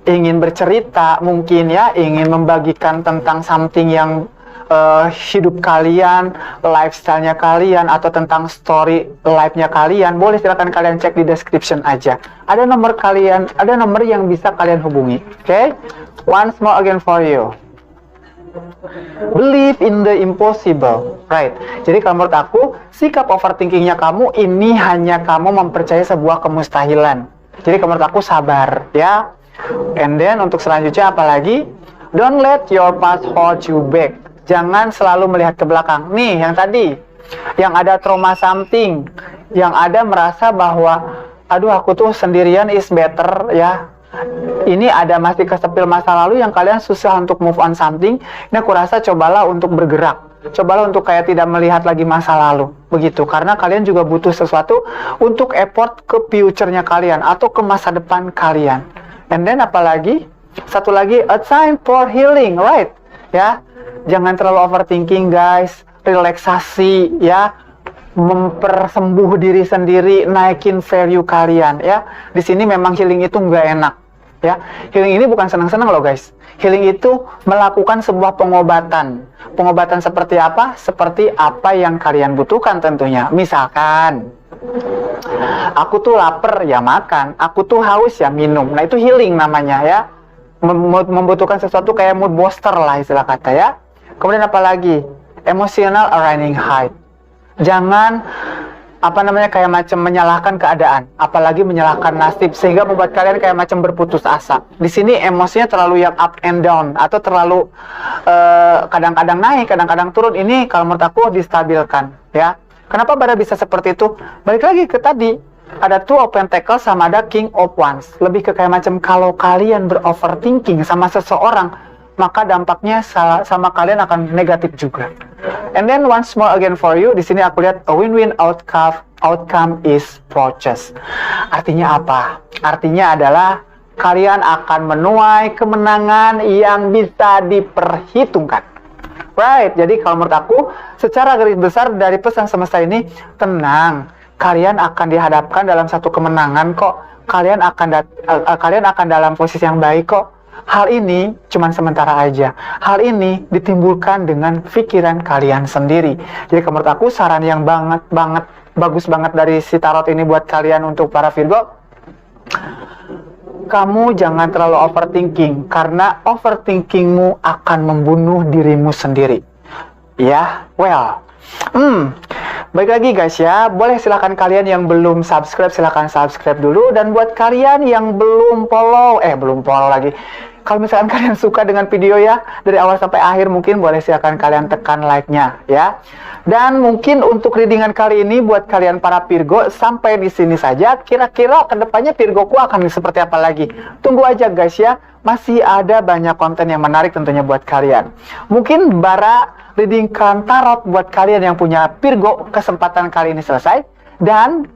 ingin bercerita mungkin ya, ingin membagikan tentang something yang hidup kalian, lifestyle-nya kalian, atau tentang story life-nya kalian, boleh silakan kalian cek di description aja. Ada nomor kalian, ada nomor yang bisa kalian hubungi. Oke? Once more again for you. Believe in the impossible, right? Jadi kalau menurut aku, sikap overthinkingnya kamu ini hanya kamu mempercayai sebuah kemustahilan. Jadi kalau menurut aku sabar, ya. And then untuk selanjutnya apa lagi? Don't let your past hold you back. Jangan selalu melihat ke belakang. Nih, yang tadi, yang ada trauma something, yang ada merasa bahwa, aduh aku tuh sendirian is better, ya. Ini ada masih kesepil masa lalu yang kalian susah untuk move on something. Ini aku rasa cobalah untuk bergerak. Cobalah untuk kayak tidak melihat lagi masa lalu. Begitu, karena kalian juga butuh sesuatu untuk effort ke future-nya kalian atau ke masa depan kalian. And then apalagi? Satu lagi, a time for healing, right? Ya, jangan terlalu overthinking guys. Relaksasi ya, mempersembuh diri sendiri, naikin value kalian ya. Di sini memang healing itu nggak enak ya. Healing ini bukan senang-senang loh guys. Healing itu melakukan sebuah pengobatan. Pengobatan seperti apa? Seperti apa yang kalian butuhkan tentunya. Misalkan, aku tuh lapar ya makan, aku tuh haus ya minum. Nah itu healing namanya ya. Membutuhkan sesuatu kayak mood booster lah istilah kata ya. Kemudian apa lagi? Emotional running high. Jangan apa namanya kayak macam menyalahkan keadaan, apalagi menyalahkan nasib sehingga membuat kalian kayak macam berputus asa. Di sini emosinya terlalu yang up and down atau terlalu kadang-kadang naik, kadang-kadang turun. Ini kalau menurut aku distabilkan ya. Kenapa Bara bisa seperti itu? Balik lagi ke tadi, ada Two of Pentacles sama ada King of Wands. Lebih ke kayak macam kalau kalian beroverthinking sama seseorang, maka dampaknya sama kalian akan negatif juga. And then once more again for you, di sini aku lihat a win-win outcome is purchase. Artinya apa? Artinya adalah kalian akan menuai kemenangan yang bisa diperhitungkan. Right, jadi kalau menurut aku, secara garis besar dari pesan semesta ini, tenang, kalian akan dihadapkan dalam satu kemenangan kok. Kalian akan dalam posisi yang baik kok. Hal ini cuma sementara aja. Hal ini ditimbulkan dengan pikiran kalian sendiri. Jadi kalau menurut aku, saran yang bagus banget dari si tarot ini buat kalian untuk para Virgo, kamu jangan terlalu overthinking, karena overthinkingmu akan membunuh dirimu sendiri. Ya, well. Baik lagi guys ya, boleh silakan kalian yang belum subscribe, silakan subscribe dulu. Dan buat kalian yang belum follow lagi. Kalau misalkan kalian suka dengan video ya, dari awal sampai akhir, mungkin boleh silakan kalian tekan like-nya ya. Dan mungkin untuk readingan kali ini buat kalian para Virgo sampai di sini saja. Kira-kira kedepannya Virgoku akan seperti apa lagi? Tunggu aja guys ya. Masih ada banyak konten yang menarik tentunya buat kalian. Mungkin bara readingkan tarot buat kalian yang punya Virgo, kesempatan kali ini selesai. Dan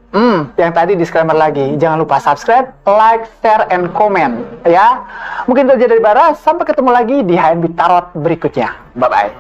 yang tadi disclaimer lagi, jangan lupa subscribe, like, share, and comment ya. Mungkin itu aja dari bara. Sampai ketemu lagi di HNB Tarot berikutnya. Bye bye.